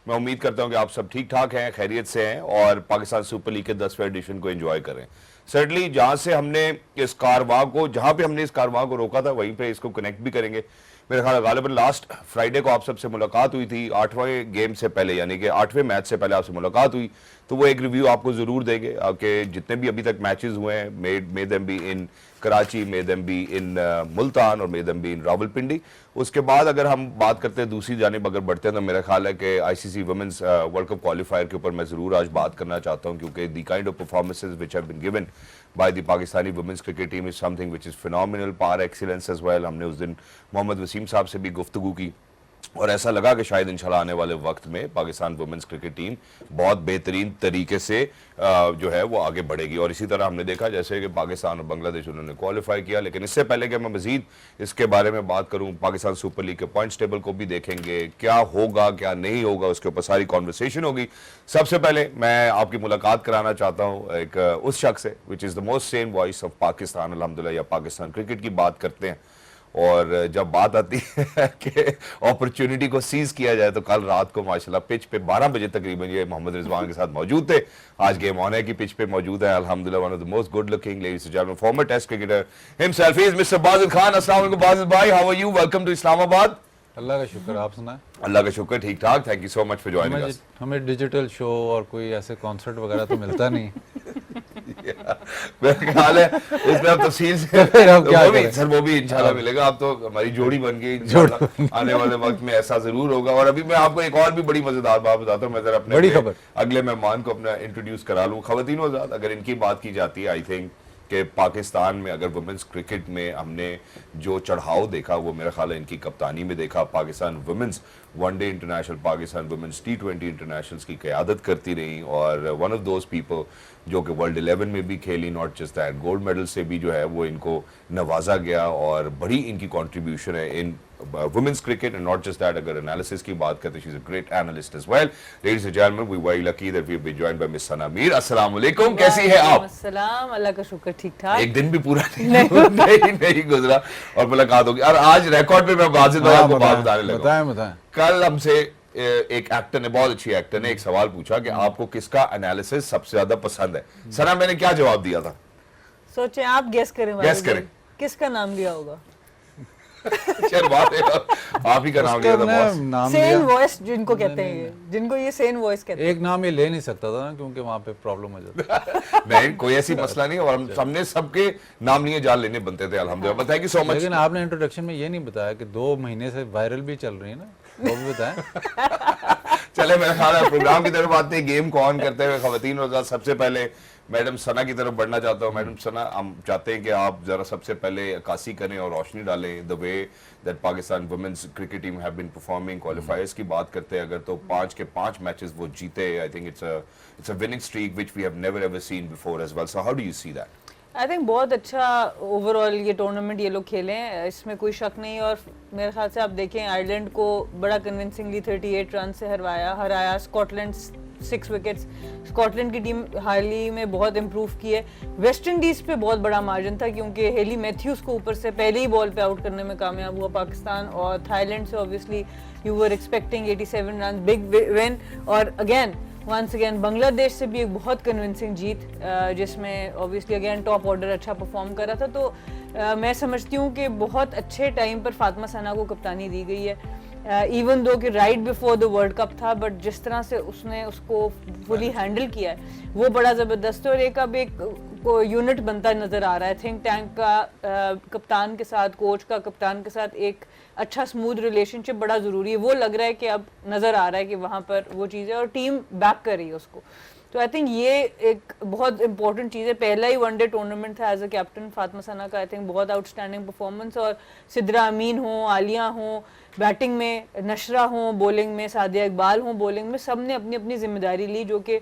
मैं उम्मीद करता हूं कि आप सब ठीक ठाक हैं, खैरियत से हैं और पाकिस्तान सुपर लीग के 10वें एडिशन को एंजॉय करें। सर्टनली जहां से हमने इस कारवां को जहां पे हमने इस कारवां को रोका था वहीं पे इसको कनेक्ट भी करेंगे। मेरे ख्याल गालिबन लास्ट फ्राइडे को आप सबसे मुलाकात हुई थी, 8वें गेम से पहले, यानी कि 8वें मैच से पहले आपसे मुलाकात हुई, तो वो एक रिव्यू आपको जरूर देंगे आपके जितने भी अभी तक मैचेस हुए हैं, may them be in Karachi, may them be in Multan और may them be in Rawalpindi. उसके बाद अगर हम बात करते हैं दूसरी जानिब अगर बढ़ते हैं तो मेरा ख्याल है कि ICC women's world cup qualifier के ऊपर मैं जरूर आज बात करना चाहता हूं, क्योंकि the kind of performances which have been given by the Pakistani women's cricket team is something which is phenomenal, par excellence as well. हमने उस दिन मोहम्मद वसीम साहब से भी गुफ्तगू की और ऐसा लगा कि शायद इंशाल्लाह आने वाले वक्त में पाकिस्तान वुमेन्स क्रिकेट टीम बहुत बेहतरीन तरीके से जो है वो आगे बढ़ेगी। और इसी तरह हमने देखा जैसे कि पाकिस्तान और बांग्लादेश उन्होंने क्वालिफाई किया। लेकिन इससे पहले कि मैं मजीद इसके बारे में बात करूं, पाकिस्तान सुपर लीग के पॉइंट्स टेबल को भी देखेंगे, क्या होगा क्या नहीं होगा, उसके ऊपर सारी कॉन्वर्सेशन होगी। सबसे पहले मैं आपकी मुलाकात कराना चाहता हूँ एक उस शख्स से which is the most Sen voice of Pakistan अल्हम्दुलिल्लाह, या पाकिस्तान क्रिकेट की बात करते हैं और जब बात आती है कि अपॉर्चुनिटी को सीज किया जाए तो कल रात को माशाल्लाह पिच पे 12 बजे तकरीबन ये मोहम्मद रिजवान के साथ मौजूद थे। आज गेम ऑन है की पिच पे मौजूद है अल्हम्दुलिल्लाह, one of the most good looking ladies and gentleman former test cricketer himself is mister Bazid Khan. अस्सलाम वालेकुम बाजिल भाई, how are you, welcome to Islamabad. अल्लाह का शुक्र, आप सुनाएं। अल्लाह का शुक्र, ठीक ठाक, thank you so much for joining us. हमें डिजिटल शो और कोई ऐसे कॉन्सर्ट वगैरह तो मिलता नहीं। मेरा ख्याल है इसमें अब तफसील से वो भी इंशाल्लाह मिलेगा। अब तो हमारी जोड़ी बन गई इंशाल्लाह, आने वाले वक्त में ऐसा जरूर होगा। और अभी मैं आपको एक और भी बड़ी मजेदार बात बताता हूँ। मैं जरा अपने बड़ी खबर अगले मेहमान को अपना इंट्रोड्यूस करा लूँ। खवातीन आजाद अगर इनकी बात की जाती है, आई थिंक कि पाकिस्तान में अगर वुमेन्स क्रिकेट में हमने जो चढ़ाव देखा वो मेरा ख्याल है इनकी कप्तानी में देखा। Pakistan women's one day international, Pakistan women's T20 internationals की क़यादत करती रही और वन ऑफ दोज पीपल जो कि वर्ल्ड 11 में भी खेली, not just that, gold medal से भी जो है वो इनको नवाजा गया और बड़ी इनकी कंट्रीब्यूशन है in women's cricket. And not just that, अगर एनालिसिस की बात करते हैं, she is a great analyst as well. Ladies and gentleman, we very lucky that we have been joined by miss Sana Mir. अस्सलाम वालेकुम, कैसी है आप? अस्सलाम, अल्लाह का शुक्र, ठीक ठाक। एक दिन भी पूरा नहीं गुजरा और मुलाकात होगी। और आज रिकॉर्ड पे मैं बाजिल भाई आपको बात बताने लगा। बताएं। कल हमसे एक एक्टर ने, बहुत अच्छी एक्टर ने, एक सवाल पूछा कि आपको किसका एनालिसिस सबसे ज्यादा पसंद है। सना, मैंने क्या जवाब दिया था? सोचे आप गेस करें। गेस करें किसका नाम लिया होगा? आप ही का नाम लिया था। सेन वॉइस जिनको कहते हैं, जिनको ये सेन वॉइस कहते हैं। एक नाम ये ले नहीं सकता था ना, क्योंकि वहाँ पे प्रॉब्लम हो जाती। नहीं, कोई ऐसी मसला नहीं, और हम सबने सबके नाम लिए जान लेने बनते थे अल्हम्दुलिल्लाह। Thank you so much. लेकिन आपने इंट्रोडक्शन में ये नहीं बताया कि 2 महीने से वायरल भी चल रही है ना, वो भी बताएं। चले मेरा ख्याल है प्रोग्राम की तरफ आते हैं। गेम को ऑन करते हुए खवातीन और सबसे पहले मैडम सना की तरफ बढ़ना चाहता हूँ। मैडम सना, हम चाहते हैं कि आप जरा सबसे पहले अक्कासी करें और रोशनी डालें the way that Pakistan women's cricket team have been performing. Qualifiers की बात करते हैं अगर, तो 5 के 5 मैचेस वो जीते। I think it's a winning streak which we have never ever seen before as well. So how do you see that? I think बहुत अच्छा ओवरऑल ये टूर्नामेंट ये लोग खेले हैं, इसमें कोई शक नहीं। और मेरे ख्याल से आप देखें, आयरलैंड को बड़ा कन्विंसिंगली 38 रन से हराया। Scotland 6 wickets. स्कॉटलैंड की टीम हाल ही में बहुत इंप्रूव की है। वेस्ट इंडीज़ पे बहुत बड़ा मार्जिन था क्योंकि हेली मैथ्यूज़ को ऊपर से पहले ही बॉल पे आउट करने में कामयाब हुआ पाकिस्तान। और थाईलैंड से obviously you were expecting 87 run, big win. और अगेन वंस अगेन बांग्लादेश से भी एक बहुत कन्विंसिंग जीत, जिसमें ऑब्वियसली अगेन टॉप ऑर्डर अच्छा परफॉर्म कर रहा था। तो मैं समझती हूँ कि बहुत अच्छे टाइम पर फातिमा सना को कप्तानी दी गई है। इवन दो कि right before the world cup था, बट जिस तरह से उसने उसको फुली हैंडल किया है वो बड़ा ज़बरदस्त है। और एक अब एक यूनिट बनता नज़र आ रहा है। थिंक टैंक का कप्तान के साथ, कोच का कप्तान के साथ एक अच्छा स्मूथ रिलेशनशिप बड़ा ज़रूरी है। वो लग रहा है कि अब नज़र आ रहा है कि वहाँ पर वो चीज़ है और टीम बैक कर रही है उसको। तो आई थिंक ये एक बहुत इंपॉर्टेंट चीज़ है। पहला ही वनडे टूर्नामेंट था एज अ कैप्टन फातिमा सना का। आई थिंक बहुत आउटस्टैंडिंग परफॉर्मेंस। और सिद्रा अमीन हो, आलिया हो, बैटिंग में नशरा हो, बॉलिंग में सादिया इकबाल हो, बॉलिंग में सब ने अपनी अपनी जिम्मेदारी ली, जो कि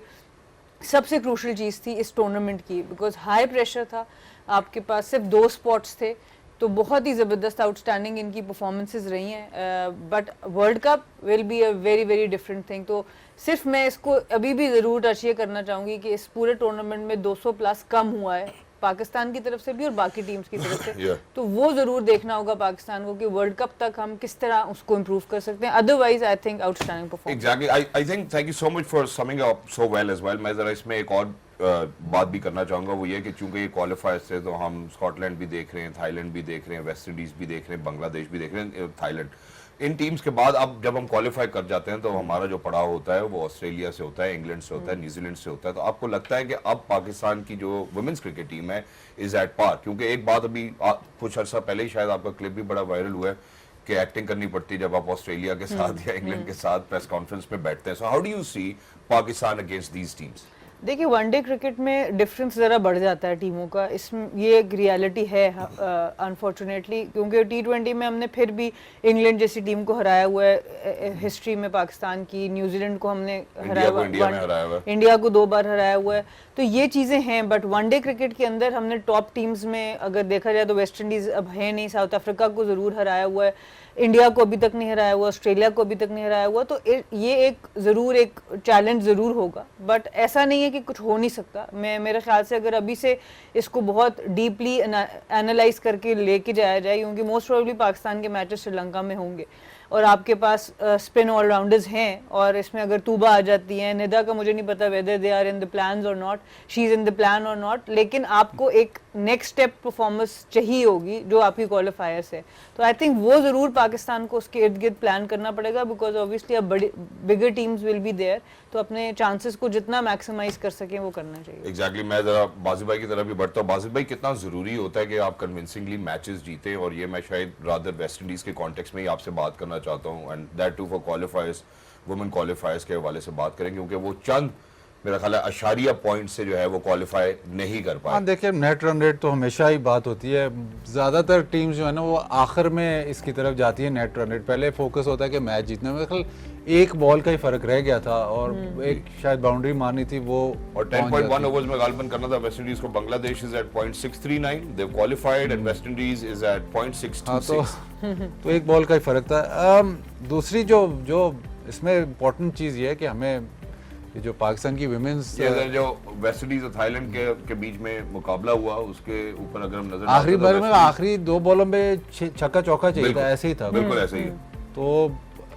सबसे क्रूशल चीज़ थी इस टूर्नामेंट की। बिकॉज हाई प्रेशर था, आपके पास सिर्फ 2 स्पॉट्स थे, तो बहुत ही ज़बरदस्त आउटस्टैंडिंग इनकी परफॉर्मेंसेस रही हैं। But world cup will be a very very different thing. तो सिर्फ मैं इसको अभी भी ज़रूर टच ये करना चाहूँगी कि इस पूरे टूर्नामेंट में 200 प्लस कम हुआ है पाकिस्तान की तरफ से भी और बाकी टीम्स की तरफ से। Yeah. तो वो जरूर देखना होगा पाकिस्तान को कि वर्ल्ड कप तक हम किस तरह उसको इम्प्रूव कर सकते हैं। Otherwise I think outstanding performance. Exactly, I think thank you so much for summing up so well as well. मैं जरा इसमें एक और बात भी करना चाहूंगा, वो ये कि चूंकि ये क्वालिफायर्स से तो हम स्कॉटलैंड भी देख रहे हैं, थाईलैंड भी देख रहे हैं, वेस्ट इंडीज भी देख रहे हैं, बांग्लादेश भी देख रहे हैं, थाईलैंड, इन टीम्स के बाद अब जब हम क्वालिफाई कर जाते हैं तो हमारा जो पड़ाव होता है वो ऑस्ट्रेलिया से होता है, इंग्लैंड से होता है, न्यूजीलैंड से होता है। तो आपको लगता है कि अब पाकिस्तान की जो वुमेन्स क्रिकेट टीम है इज एट पार? क्योंकि एक बात अभी कुछ अर्सा पहले ही शायद आपका क्लिप भी बड़ा वायरल हुआ है कि एक्टिंग करनी पड़ती है जब आप ऑस्ट्रेलिया के साथ या इंग्लैंड के साथ प्रेस कॉन्फ्रेंस में बैठते हैं। So how do you see Pakistan against these teams? देखिए वनडे क्रिकेट में डिफरेंस ज़रा बढ़ जाता है टीमों का, इसमें ये एक रियलिटी है अनफॉर्चुनेटली, क्योंकि T20 में हमने फिर भी इंग्लैंड जैसी टीम को हराया हुआ है हिस्ट्री में पाकिस्तान की, न्यूजीलैंड को हमने हराया हुआ है, इंडिया को 2 बार हराया हुआ है, तो ये चीज़ें हैं। बट वनडे क्रिकेट के अंदर हमने टॉप टीम्स में अगर देखा जाए तो वेस्ट इंडीज़ अब है नहीं, साउथ अफ्रीका को ज़रूर हराया हुआ है, इंडिया को अभी तक नहीं हराया हुआ, ऑस्ट्रेलिया को अभी तक नहीं हराया हुआ। तो ये एक ज़रूर एक चैलेंज ज़रूर होगा, बट ऐसा नहीं है कि कुछ हो नहीं सकता। मेरे ख्याल से अगर अभी से इसको बहुत डीपली एनालाइज करके लेके जाया जाए, क्योंकि मोस्ट प्रोबेबली पाकिस्तान के मैचेस श्रीलंका में होंगे और आपके पास स्पिन ऑलराउंडर्स हैं, और इसमें अगर तूबा आ जाती है, निदा का मुझे नहीं पता whether they are in the plans or not, she is in the plan or not, लेकिन आपको एक नेक्स्ट स्टेप परफॉर्मेंस चाहिए होगी जो आपकी क्वालिफायर्स है। तो आई थिंक वो ज़रूर पाकिस्तान को उसके इर्द गिर्द प्लान करना पड़ेगा, बिकॉज ऑब्वियसली अब बड़ी बिगर टीम्स विल बी देयर, तो अपने चांसेस को जितना मैक्सिमाइज कर सकें वो करना चाहिए। एग्जैक्टली, मैं जरा बाजिद भाई की तरफ भी बढ़ता हूँ। बाजिद भाई, कितना जरूरी होता है कि आप कन्विंसिंगली मैचेस जीते? और ये मैं शायद रादर वेस्ट इंडीज के कॉन्टेक्स्ट में ही आपसे बात करना चाहता हूँ, and that too for qualifiers, women qualifiers के हवाले से बात करें, क्योंकि वो चंद मेरा ख्याल है अशारिया पॉइंट से जो है वो क्वालिफाई नहीं कर पाए। हाँ देखिए, नेट रन रेट तो हमेशा ही बात होती है, ज़्यादातर टीम्स जो है ना वो आखिर में इसकी तरफ जाती है नेट रन रेट, पहले फोकस होता है कि मैच जीतना। मेरे ख्याल एक बॉल का ही फर्क रह गया था और एक शायद बाउंड्री मारनी थी वो, और 10.1 ओवर्स में गालबन करना था वेस्ट इंडीज को। Bangladesh is at 0.639, they qualified, and West Indies is at 0.626। तो एक बॉल का ही फर्क था। दूसरी जो इसमें इम्पोर्टेंट चीज़ ये है कि हमें ये जो पाकिस्तान की विमेंस, जो वेस्ट इंडीज और थाईलैंड के बीच में मुकाबला हुआ उसके ऊपर अगर हम नजर आखिरी बार में आखिरी 2 बॉलों में छक्का चौका चाहिए था, ऐसे ही था, बिल्कुल ऐसे ही। तो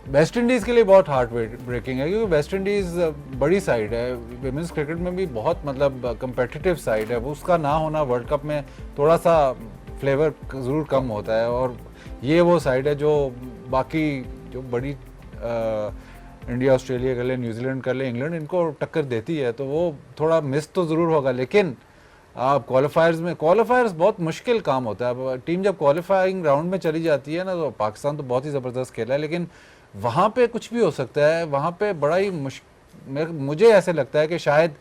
वेस्ट इंडीज के लिए बहुत हार्ट ब्रेकिंग है, क्योंकि वेस्ट इंडीज बड़ी साइड है, विमेंस क्रिकेट में भी बहुत मतलब कंपेटिटिव साइड है, वो उसका ना होना वर्ल्ड कप में थोड़ा सा फ्लेवर ज़रूर कम होता है। और ये वो साइड है जो बाकी जो बड़ी इंडिया, ऑस्ट्रेलिया कर ले, न्यूजीलैंड कर ले, इंग्लैंड, इनको टक्कर देती है, तो वो थोड़ा मिस तो ज़रूर होगा। लेकिन आप क्वालिफायर्स बहुत मुश्किल काम होता है। अब टीम जब क्वालिफाइंग राउंड में चली जाती है ना, तो पाकिस्तान तो बहुत ही ज़बरदस्त खेला है, लेकिन वहाँ पे कुछ भी हो सकता है। वहाँ पे बड़ा ही मुझे ऐसे लगता है कि शायद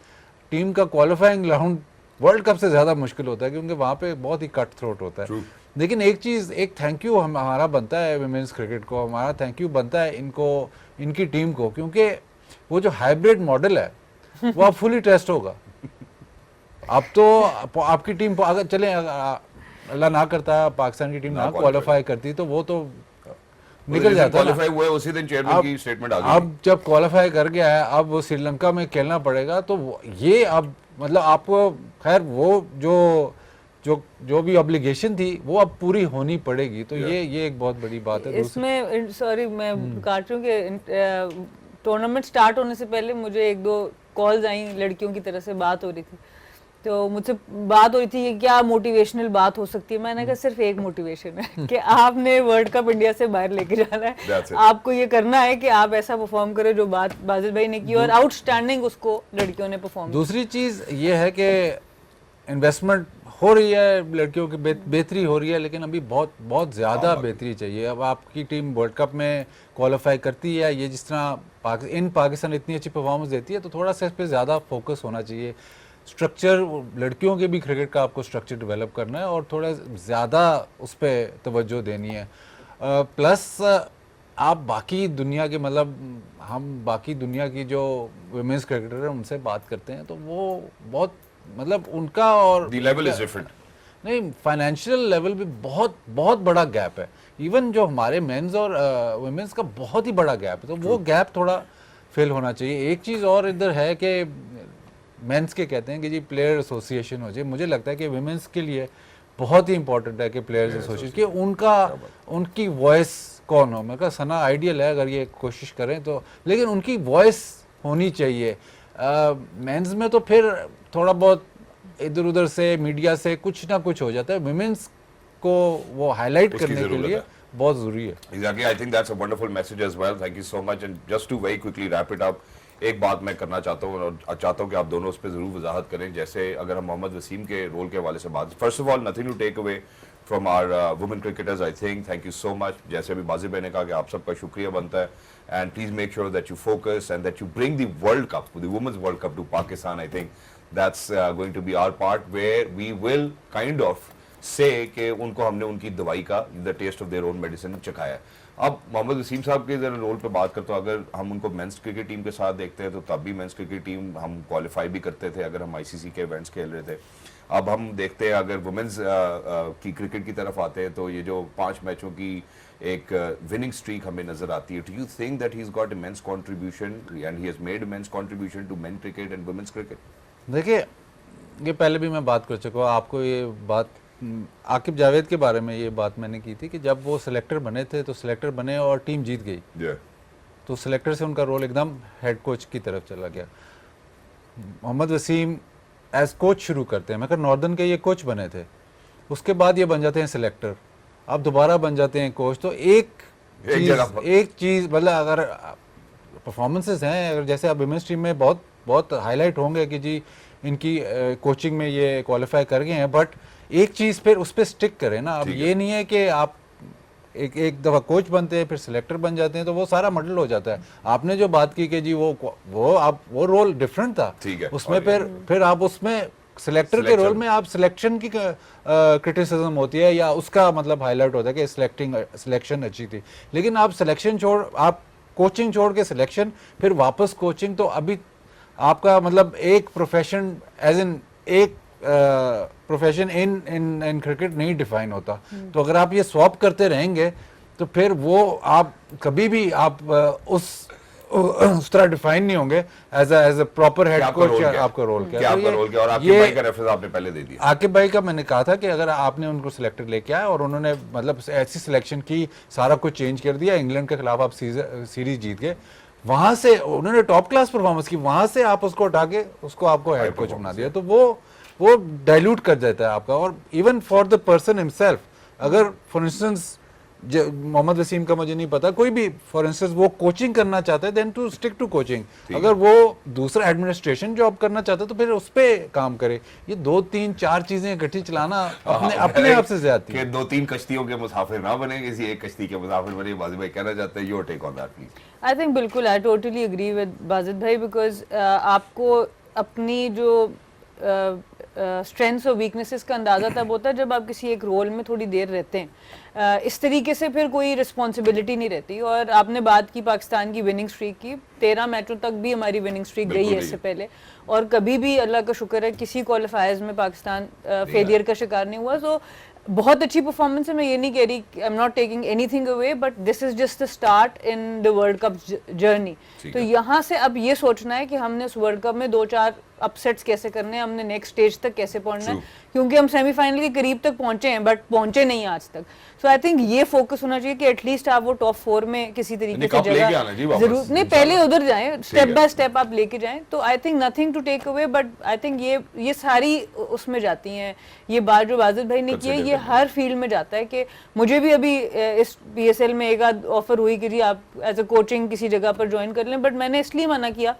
टीम का क्वालिफाइंग राउंड वर्ल्ड कप से ज़्यादा मुश्किल होता है, क्योंकि वहाँ पे बहुत ही कट थ्रोट होता है। लेकिन एक चीज़, एक थैंक यू हमारा बनता है विमेंस क्रिकेट को, हमारा थैंक यू बनता है इनको, इनकी टीम को, क्योंकि वो जो हाइब्रिड मॉडल है वो अब फुली टेस्ट होगा। अब तो आपकी टीम अगर चले, अल्लाह ना करता पाकिस्तान की टीम ना क्वालिफाई करती तो वो तो निकल जाता है। क्वालिफाई हुआ है उसी दिन चेयरमैन की स्टेटमेंट आ गई। अब जब क्वालिफाई कर गया है, अब वो श्रीलंका में खेलना पड़ेगा, तो ये अब मतलब आपको खैर वो जो भी ऑब्लिगेशन थी वो अब पूरी होनी पड़ेगी। तो ये एक बहुत बड़ी बात है। इसमें सॉरी मैं काट रही हूँ कि टूर्नामेंट स्टार्ट होने से पहले मुझे 1-2 कॉल्स आई, लड़कियों की तरह से बात हो रही थी, तो मुझसे बात हो रही थी कि क्या मोटिवेशनल बात हो सकती है। मैंने कहा सिर्फ एक मोटिवेशन है कि आपने वर्ल्ड कप इंडिया से बाहर लेके जाना है, आपको ये करना है कि आप ऐसा परफॉर्म करें जो बात बाजिद भाई ने की, और आउटस्टैंडिंग उसको लड़कियों ने परफॉर्म। दूसरी चीज़ ये है कि इन्वेस्टमेंट हो रही है, लड़कियों की बेहतरी हो रही है, लेकिन अभी बहुत ज़्यादा बेहतरी चाहिए। अब आपकी टीम वर्ल्ड कप में क्वालिफाई करती है, ये जिस तरह पाकिस्तान इतनी अच्छी परफॉर्मेंस देती है, तो थोड़ा सा इस पर ज़्यादा फोकस होना चाहिए। स्ट्रक्चर, लड़कियों के भी क्रिकेट का आपको स्ट्रक्चर डेवलप करना है और थोड़ा ज़्यादा उस पर तवज्जो देनी है। प्लस आप बाकी दुनिया के, मतलब हम बाकी दुनिया की जो वुमेन्स क्रिकेटर हैं उनसे बात करते हैं, तो वो बहुत मतलब उनका और The level is different. नहीं, फाइनेंशियल लेवल भी बहुत बड़ा गैप है। इवन जो हमारे मेंस और वुमेन्स का बहुत ही बड़ा गैप है, तो वो गैप थोड़ा फिल होना चाहिए। एक चीज़ और इधर है कि मेंस के कहते हैं कि जी प्लेयर एसोसिएशन हो जाए, मुझे लगता है कि विमेंस के लिए बहुत ही इंपॉर्टेंट है कि प्लेयर्स एसोसिएशन कि उनकी वॉइस कौन हो। मैं कहा सना आइडियल है अगर ये कोशिश करें तो, लेकिन उनकी वॉइस होनी चाहिए। मेंस में तो फिर थोड़ा बहुत इधर उधर से मीडिया से कुछ ना कुछ हो जाता है, विमेंस को वो हाईलाइट उसकी करने के जरूरत लिए है। बहुत जरूरी है। Exactly, I think that's a wonderful message as well. Thank you so much. And just to very quickly wrap it up, एक बात मैं करना चाहता हूँ और चाहता हूँ कि आप दोनों उस पर जरूर वजाहत करें। जैसे अगर हम मोहम्मद वसीम के रोल के हवाले से बात, first of all nothing to take away from our women cricketers, I think thank you so much. जैसे अभी बाजिब भाई ने कहा कि आप सबका शुक्रिया बनता है, and please make sure that you focus and that you bring the world cup, the women's world cup to Pakistan. I think that's going to be our part where we will kind of say कि उनको हमने उनकी दवाई का the taste of their own medicine चखाया है। अब मोहम्मद वसीम साहब के जरा रोल पे बात करते हो, अगर हम उनको मेंस क्रिकेट टीम के साथ देखते हैं तो तब भी मेंस क्रिकेट टीम हम क्वालिफाई भी करते थे अगर हम आईसीसी के इवेंट्स खेल रहे थे। अब हम देखते हैं अगर वुमेन्स की क्रिकेट की तरफ आते हैं तो ये जो 5 मैचों की एक विनिंग स्ट्रीक हमें नजर आती है। Do you think that he has got immense contribution and he has made immense contribution to men cricket and women's cricket? देखिए ये पहले भी मैं बात कर चुका हूँ, आपको ये बात आकिब जावेद के बारे में ये बात मैंने की थी कि जब वो सिलेक्टर बने थे तो सिलेक्टर बने और टीम जीत गई, तो सिलेक्टर से उनका रोल एकदम हेड कोच की तरफ चला गया। मोहम्मद वसीम एज कोच शुरू करते हैं, मैं नॉर्दर्न के ये कोच बने थे, उसके बाद ये बन जाते हैं सिलेक्टर, अब दोबारा बन जाते हैं कोच। तो एक चीज मतलब अगर परफॉर्मेंसेस हैं, अगर जैसे अब विमेंस टीम में बहुत बहुत हाईलाइट होंगे कि जी इनकी कोचिंग में ये क्वालिफाई कर गए हैं, बट एक चीज फिर उस पर स्टिक करें ना। अब ये नहीं है कि आप एक दफा कोच बनते हैं फिर सिलेक्टर बन जाते हैं तो वो सारा मॉडल हो जाता है। आपने जो बात की कि जी वो रोल डिफरेंट था, उसमें फिर आप उसमें सिलेक्टर के रोल में आप सिलेक्शन की क्रिटिसिज्म होती है या उसका मतलब हाईलाइट होता है कि सिलेक्शन अच्छी थी, लेकिन आप सिलेक्शन आप कोचिंग छोड़ के सिलेक्शन फिर वापस कोचिंग, तो अभी आपका मतलब एक प्रोफेशन एज इन एक प्रोफेशन इन क्रिकेट नहीं डिफाइन होता। तो अगर आप ये स्वैप करते रहेंगे तो फिर वो आप कभी भी आप उस तरह डिफाइन नहीं होंगे as a proper head coach. आपका रोल क्या है? और आकिब भाई का रेफरेंस आपने पहले दे दिया। आकिब भाई का मैंने कहा था कि अगर आपने उनको सिलेक्टर लेके आए और उन्होंने मतलब ऐसी सिलेक्शन की, सारा कुछ चेंज कर दिया, इंग्लैंड के खिलाफ आप सीरीज जीत गए, वहां से उन्होंने टॉप क्लास परफॉर्मेंस की, वहां से आप उसको उठा के उसको आपको हेड कोच बना दिया, तो वो डाइल्यूट कर देता है आपका। और even for the person himself, अगर फॉर इंस्टेंस मोहम्मद वसीम का मुझे नहीं पता, कोई भी फॉर इंस्टेंस वो कोचिंग करना चाहता है then to stick to coaching. अगर वो दूसरा एडमिनिस्ट्रेशन जॉब करना चाहता है तो फिर उस पे काम करे। ये 2 3 4 चीजें इकट्ठी चलाना अपने आप से ज्यादा है। 2 3 कश्तियों के मुसाफिर ना बने, किसी एक कश्ती के मुसाफिर बने। बाजिद भाई कहना चाहते हैं, your take on that please. I think बिल्कुल, I totally agree with Wajid भाई, बिकॉज आपको अपनी जो स्ट्रेंथ्स और वीकनेसेस का अंदाज़ा तब होता है जब आप किसी एक रोल में थोड़ी देर रहते हैं। इस तरीके से फिर कोई रिस्पॉन्सिबिलिटी नहीं रहती। और आपने बात की पाकिस्तान की विनिंग स्ट्रीक की, 13 मैचों तक भी हमारी विनिंग स्ट्रीक गई है इससे पहले, और कभी भी अल्लाह का शुक्र है किसी क्वालिफायर्स में पाकिस्तान फेलियर का शिकार नहीं हुआ। सो बहुत अच्छी परफॉर्मेंस है, मैं ये नहीं कह रही, I am not taking anything away, but this is just the start in the world cup journey. तो यहाँ से अब ये सोचना है कि हमने उस वर्ल्ड कप में 2-4 अपसेट्स कैसे करने हैं, हमने नेक्स्ट स्टेज तक कैसे पहुंचना है, क्योंकि हम सेमीफाइनल के करीब तक पहुंचे हैं बट पहुंचे नहीं आज तक। सो आई थिंक ये फोकस होना चाहिए कि एटलीस्ट आप वो टॉप 4 में किसी तरीके से जगह जरूर नहीं, पहले उधर जाएं, स्टेप बाय स्टेप आप लेके जाएं। तो I think nothing to take away, but I think ये सारी उसमें जाती हैं। ये बात जो बाजिद भाई ने की है ये हर फील्ड में जाता है कि मुझे भी अभी इस PSL में एक आध ऑफर हुई कि जी आप एज अ कोचिंग किसी जगह पर ज्वाइन कर लें, बट मैंने इसलिए मना किया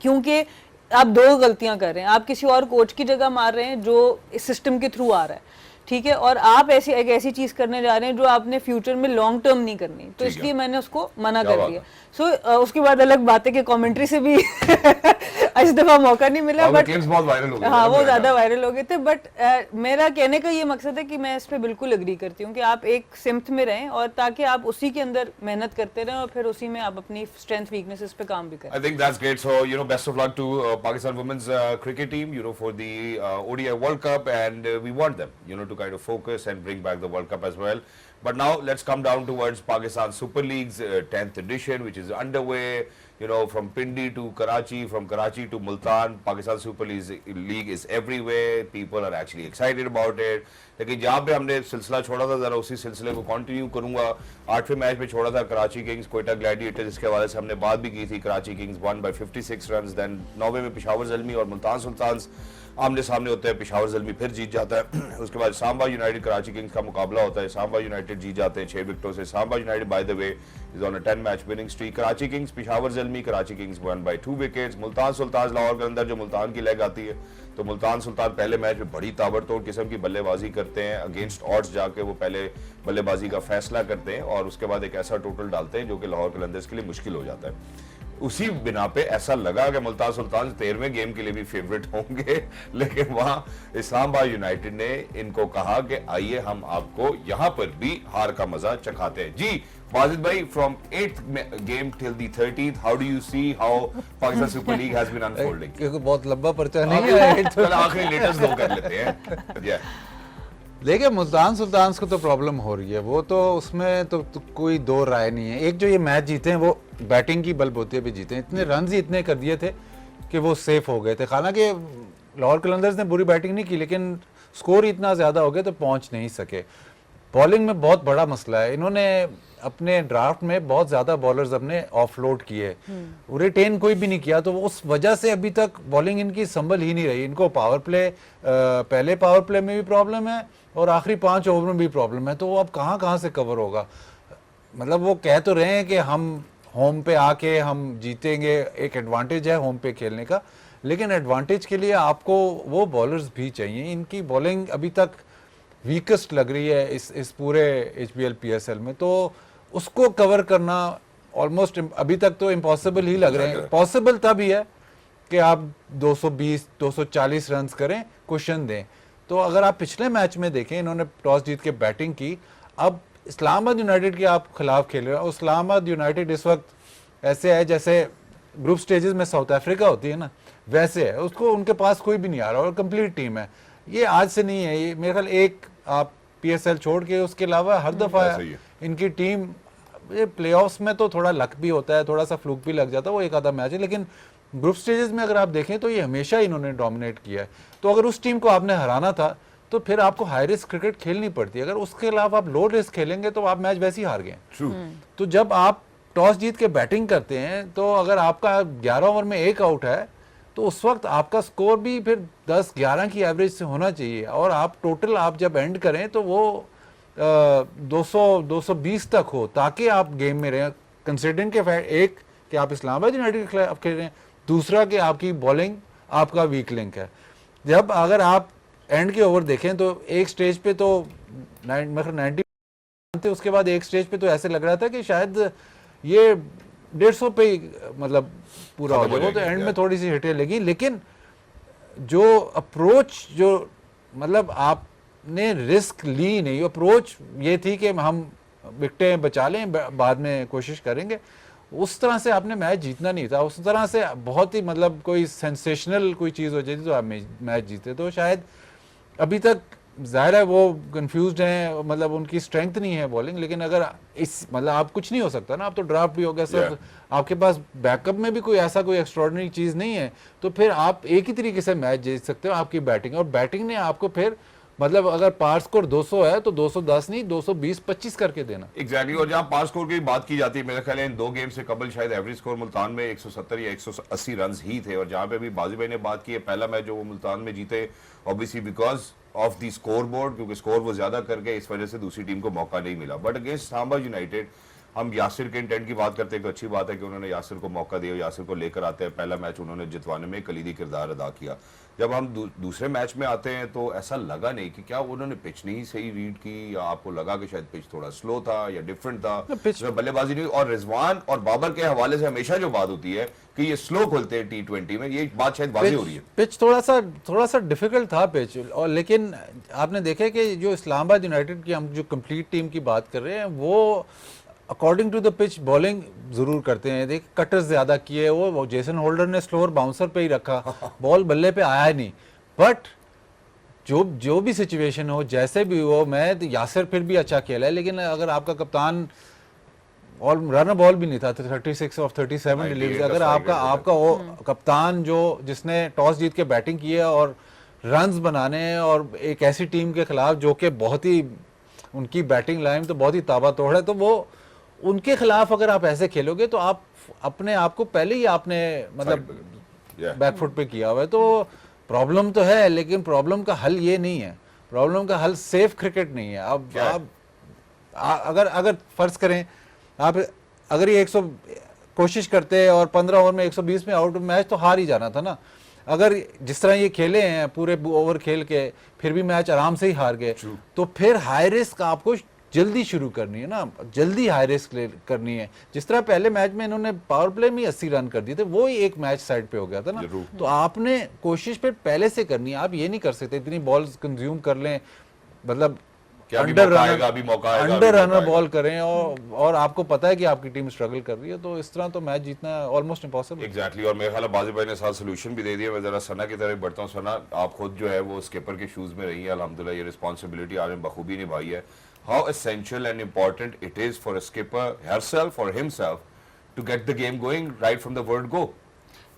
क्योंकि आप 2 गलतियां कर रहे हैं। आप किसी और कोच की जगह मार रहे हैं जो इस सिस्टम के थ्रू आ रहा है, ठीक है, और आप एक ऐसी चीज करने जा रहे हैं जो आपने फ्यूचर में लॉन्ग टर्म नहीं करनी, तो इसलिए मैंने उसको मना कर दिया। सो उसके बाद अलग बात है कि कमेंट्री से भी इस दफा मौका नहीं मिला, बट बहुत वायरल हो गए, हाँ वो ज्यादा वायरल हो गए थे। बट मेरा कहने का ये मकसद है कि मैं इस पे बिल्कुल एग्री करती हूँ कि आप एक सिम्त में रहें और ताकि आप उसी के अंदर मेहनत करते रहें और फिर उसी में आप अपनी स्ट्रेंथ वीकनेसेस पे काम भी करें। I think that's great. So, best of luck to Pakistan women's cricket team, for the ODI World Cup, and we want them, to kind of focus and bring back the World Cup as well. But now let's come down towards Pakistan Super League's 10th edition, which is underway. you know, from Pindi to Karachi, from Karachi to Multan, Pakistan Super League is everywhere. People are actually excited about it. लेकिन जहाँ पे हमने सिलसिला छोड़ा था जरा उसी सिलसिले को कंटिन्यू करूंगा। 8वें मैच में छोड़ा था कराची किंग्स कोयटा ग्लैडिएटर्स, जिसके हवाले से हमने बात भी की थी। Karachi Kings one by 56 run. Then 9वें में पेशावर ज़ल्मी और मुल्तान सुल्तान्स आमने सामने होते हैं, पेशावर ज़ल्मी फिर जीत जाता है। उसके बाद सांबा यूनाइटेड कराची किंग्स का मुकाबला होता है, सांबा यूनाइटेड जीत जाते हैं 6 विकेटों से। सांबा United by the way is on a 10 match winning streak. Karachi Kings Peshawar Zalmi, Karachi Kings one by 2 wickets. Multan Sultan Lahore के अंदर जो मुल्तान की लेग आती है, तो मुल्तान सुल्तान पहले मैच में बड़ी ताबड़तोड़ किस्म की बल्लेबाजी करते हैं, अगेंस्ट ऑड्स जाके वो पहले बल्लेबाजी का फैसला करते हैं और उसके बाद एक ऐसा टोटल डालते हैं जो कि लाहौर कलंदर्स के लिए मुश्किल हो जाता है। उसी बिना पे ऐसा लगा कि मुल्तान सुल्तान 13वें गेम के लिए भी फेवरेट होंगे, लेकिन वहां इस्लामाबाद यूनाइटेड ने इनको कहा कि आइए हम आपको यहां पर भी हार का मजा चखाते हैं। जी वाजिद भाई, from 8th game till the 13th, how do you see how Pakistan super league has been unfolding? क्योंकि बहुत लंबा पर्चा नहीं है, चल आखिरी लेटेस्ट दो कर लेते हैं। देखिए मुल्तान सुल्तान को तो प्रॉब्लम हो रही है, वो तो उसमें तो कोई दो राय नहीं है। एक जो ये मैच जीते हैं वो बैटिंग की बलबूते पे जीते हैं, इतने रन ही इतने कर दिए थे कि वो सेफ हो गए थे। हालांकि लाहौर कलंदर्स ने बुरी बैटिंग नहीं की, लेकिन स्कोर इतना ज़्यादा हो गया तो पहुंच नहीं सके। बॉलिंग में बहुत बड़ा मसला है, इन्होंने अपने ड्राफ्ट में बहुत ज़्यादा बॉलर्स अपने ऑफलोड किए, रिटेन कोई भी नहीं किया, तो उस वजह से अभी तक बॉलिंग इनकी संभल ही नहीं रही। इनको पावर प्ले, पहले पावर प्ले में भी प्रॉब्लम है और आखिरी 5 ओवर में भी प्रॉब्लम है, तो वो अब कहाँ से कवर होगा। मतलब वो कह तो रहे हैं कि हम होम पे आके हम जीतेंगे, एक एडवांटेज है होम पे खेलने का, लेकिन एडवांटेज के लिए आपको वो बॉलर्स भी चाहिए। इनकी बॉलिंग अभी तक वीकेस्ट लग रही है इस पूरे HBL PSL में, तो उसको कवर करना ऑलमोस्ट अभी तक तो इम्पॉसिबल ही लग रहे हैं। पॉसिबल तब ही है कि आप 220-240 रन करें, क्वेश्चन दें। तो अगर आप पिछले मैच में देखें, इन्होंने टॉस जीत के बैटिंग की, अब इस्लामाबाद यूनाइटेड के आप खिलाफ खेल रहे हो। इस्लामाबाद यूनाइटेड इस वक्त ऐसे है जैसे ग्रुप स्टेजेस में साउथ अफ्रीका होती है ना, वैसे है। उसको उनके पास कोई भी नहीं आ रहा और कंप्लीट टीम है। ये आज से नहीं है, ये मेरे ख्याल एक आप PSL छोड़ के उसके अलावा हर दफ़ा इनकी टीम, ये प्लेऑफ्स में तो थोड़ा लक भी होता है, थोड़ा सा फ्लूक भी लग जाता है, वो एक आधा मैच है, लेकिन ग्रुप स्टेजेस में अगर आप देखें तो ये हमेशा इन्होंने डोमिनेट किया है। तो अगर उस टीम को आपने हराना था तो फिर आपको हाई रिस्क क्रिकेट खेलनी पड़ती है। अगर उसके अलावा आप लो रिस्क खेलेंगे तो आप मैच वैसे ही हार गए। तो जब आप टॉस जीत के बैटिंग करते हैं, तो अगर आपका 11 ओवर में 1 आउट है तो उस वक्त आपका स्कोर भी फिर 10-11 की एवरेज से होना चाहिए, और आप टोटल आप जब एंड करें तो वो 200-220 तक हो, ताकि आप गेम में रहें। कंसिडरिंग के फैक्ट, एक कि आप इस्लामाबाद यूनाइटेड के खिलाफ खेल रहे हैं, दूसरा कि आपकी बॉलिंग आपका वीक लिंक है। जब अगर आप एंड के ओवर देखें तो एक स्टेज पे तो 90 थे, उसके बाद एक स्टेज पे तो ऐसे लग रहा था कि शायद ये 150 पे मतलब पूरा हो जाएगा, तो एंड में थोड़ी सी हिटें लगी। लेकिन जो अप्रोच, जो मतलब आपने रिस्क ली नहीं, अप्रोच ये थी कि हम विकेटें बचा लें, बाद में कोशिश करेंगे, उस तरह से आपने मैच जीतना नहीं था। उस तरह से बहुत ही मतलब कोई सेंसेशनल कोई चीज़ हो जाती तो आप मैच जीते। तो शायद अभी तक ज़ाहिर है वो कंफ्यूज्ड हैं, मतलब उनकी स्ट्रेंथ नहीं है बॉलिंग, लेकिन अगर इस मतलब आप कुछ नहीं हो सकता ना, आप तो ड्राफ्ट भी हो गया सब, आपके पास बैकअप में भी कोई ऐसा कोई एक्स्ट्रॉर्डिनरी चीज़ नहीं है, तो फिर आप एक ही तरीके से मैच जीत सकते हो, आपकी बैटिंग। और बैटिंग ने आपको फिर मतलब अगर पार स्कोर 200 है तो 210 नहीं 220-25 करके देना। एग्जैक्टली। और जहां पार स्कोर की बात की जाती है, मेरे ख्याल है इन 2 गेम से कबल शायद एवरेज स्कोर मुल्तान में 170 या 180 रन ही थे। और जहां पे अभी बाजी भाई ने बात की है, पहला मैच जो वो मुल्तान में जीते obviously because of the score board, क्योंकि स्कोर वो ज्यादा करके इस वजह से दूसरी टीम को मौका नहीं मिला। बट अगेंस्ट इस्लामाबाद यूनाइटेड हम यासिर के इंटेंट की बात करते हैं तो अच्छी बात है कि उन्होंने यासिर को मौका दिया, यासिर को लेकर आते हैं। पहला मैच उन्होंने जितवाने में कलीदी किरदार अदा किया। जब हम दूसरे मैच में आते हैं तो ऐसा लगा नहीं कि क्या उन्होंने पिच नहीं सही रीड की, या आपको लगा कि शायद पिच थोड़ा स्लो था या डिफरेंट था, बल्लेबाजी नहीं। और रिजवान और बाबर के हवाले से हमेशा जो बात होती है कि ये स्लो खोलते हैं T20 में, ये बात शायद वाज़ेह हो रही है। पिच थोड़ा सा डिफिकल्ट था पिच। और लेकिन आपने देखा कि जो इस्लामाबाद यूनाइटेड की हम जो कंप्लीट टीम की बात कर रहे हैं, वो according to the pitch bowling जरूर करते हैं। देख कटर्स ज्यादा किए, वो जेसन होल्डर ने स्लोअर बाउंसर पे ही रखा, बॉल बल्ले पे आया नहीं। बट जो भी सिचुएशन हो, जैसे भी हो, मैं यासिर फिर भी अच्छा खेला है, लेकिन अगर आपका कप्तान और रन बॉल भी नहीं था, 36 ऑफ 37 डिलीवरीज। अगर आपका वो कप्तान जो जिसने टॉस जीत के बैटिंग की है और रन्स बनाने हैं, और एक ऐसी टीम के खिलाफ जो कि बहुत ही उनकी बैटिंग लाइन तो बहुत ही ताबड़तोड़ है, तो वो उनके खिलाफ अगर आप ऐसे खेलोगे तो आप अपने आप को पहले ही आपने मतलब बैकफुट पे किया हुआ है। तो प्रॉब्लम तो है, लेकिन प्रॉब्लम का हल ये नहीं है, प्रॉब्लम का हल सेफ क्रिकेट नहीं है। अब आप अगर फर्ज करें आप अगर ये 100 कोशिश करते और 15 ओवर में 120 में आउट, मैच तो हार ही जाना था ना। अगर जिस तरह ये खेले हैं पूरे ओवर खेल के फिर भी मैच आराम से ही हार गए, तो फिर हाई रिस्क आपको जल्दी शुरू करनी है ना, जल्दी हाई रिस्क करनी है। जिस तरह पहले मैच में इन्होंने पावर प्ले में 80 रन कर दिए थे, वो ही एक मैच साइड पे हो गया था ना। तो आपने कोशिश फिर पहले से करनी है। आप ये नहीं कर सकते इतनी बॉल्स कंज्यूम कर लें, मतलब अंडर रनर बॉल करें और आपको पता है कि आपकी टीम स्ट्रगल कर रही है, तो इस तरह तो मैच जीतना ऑलमोस्ट इम्पॉसिबल। एग्जैक्टली। और मेरे ख्याल बाजी भाई ने साथ सोल्यूशन भी दे दिया। मैं जरा सना की तरफ बढ़ता हूँ। सना, आप खुद जो है वो स्किपर के शूज में रही है, अल्हम्दुलिल्लाह ये रिस्पॉन्सिबिलिटी आपने बखूबी निभाई है। How essential and important it is for a skipper herself or himself to get the game going right from the word go.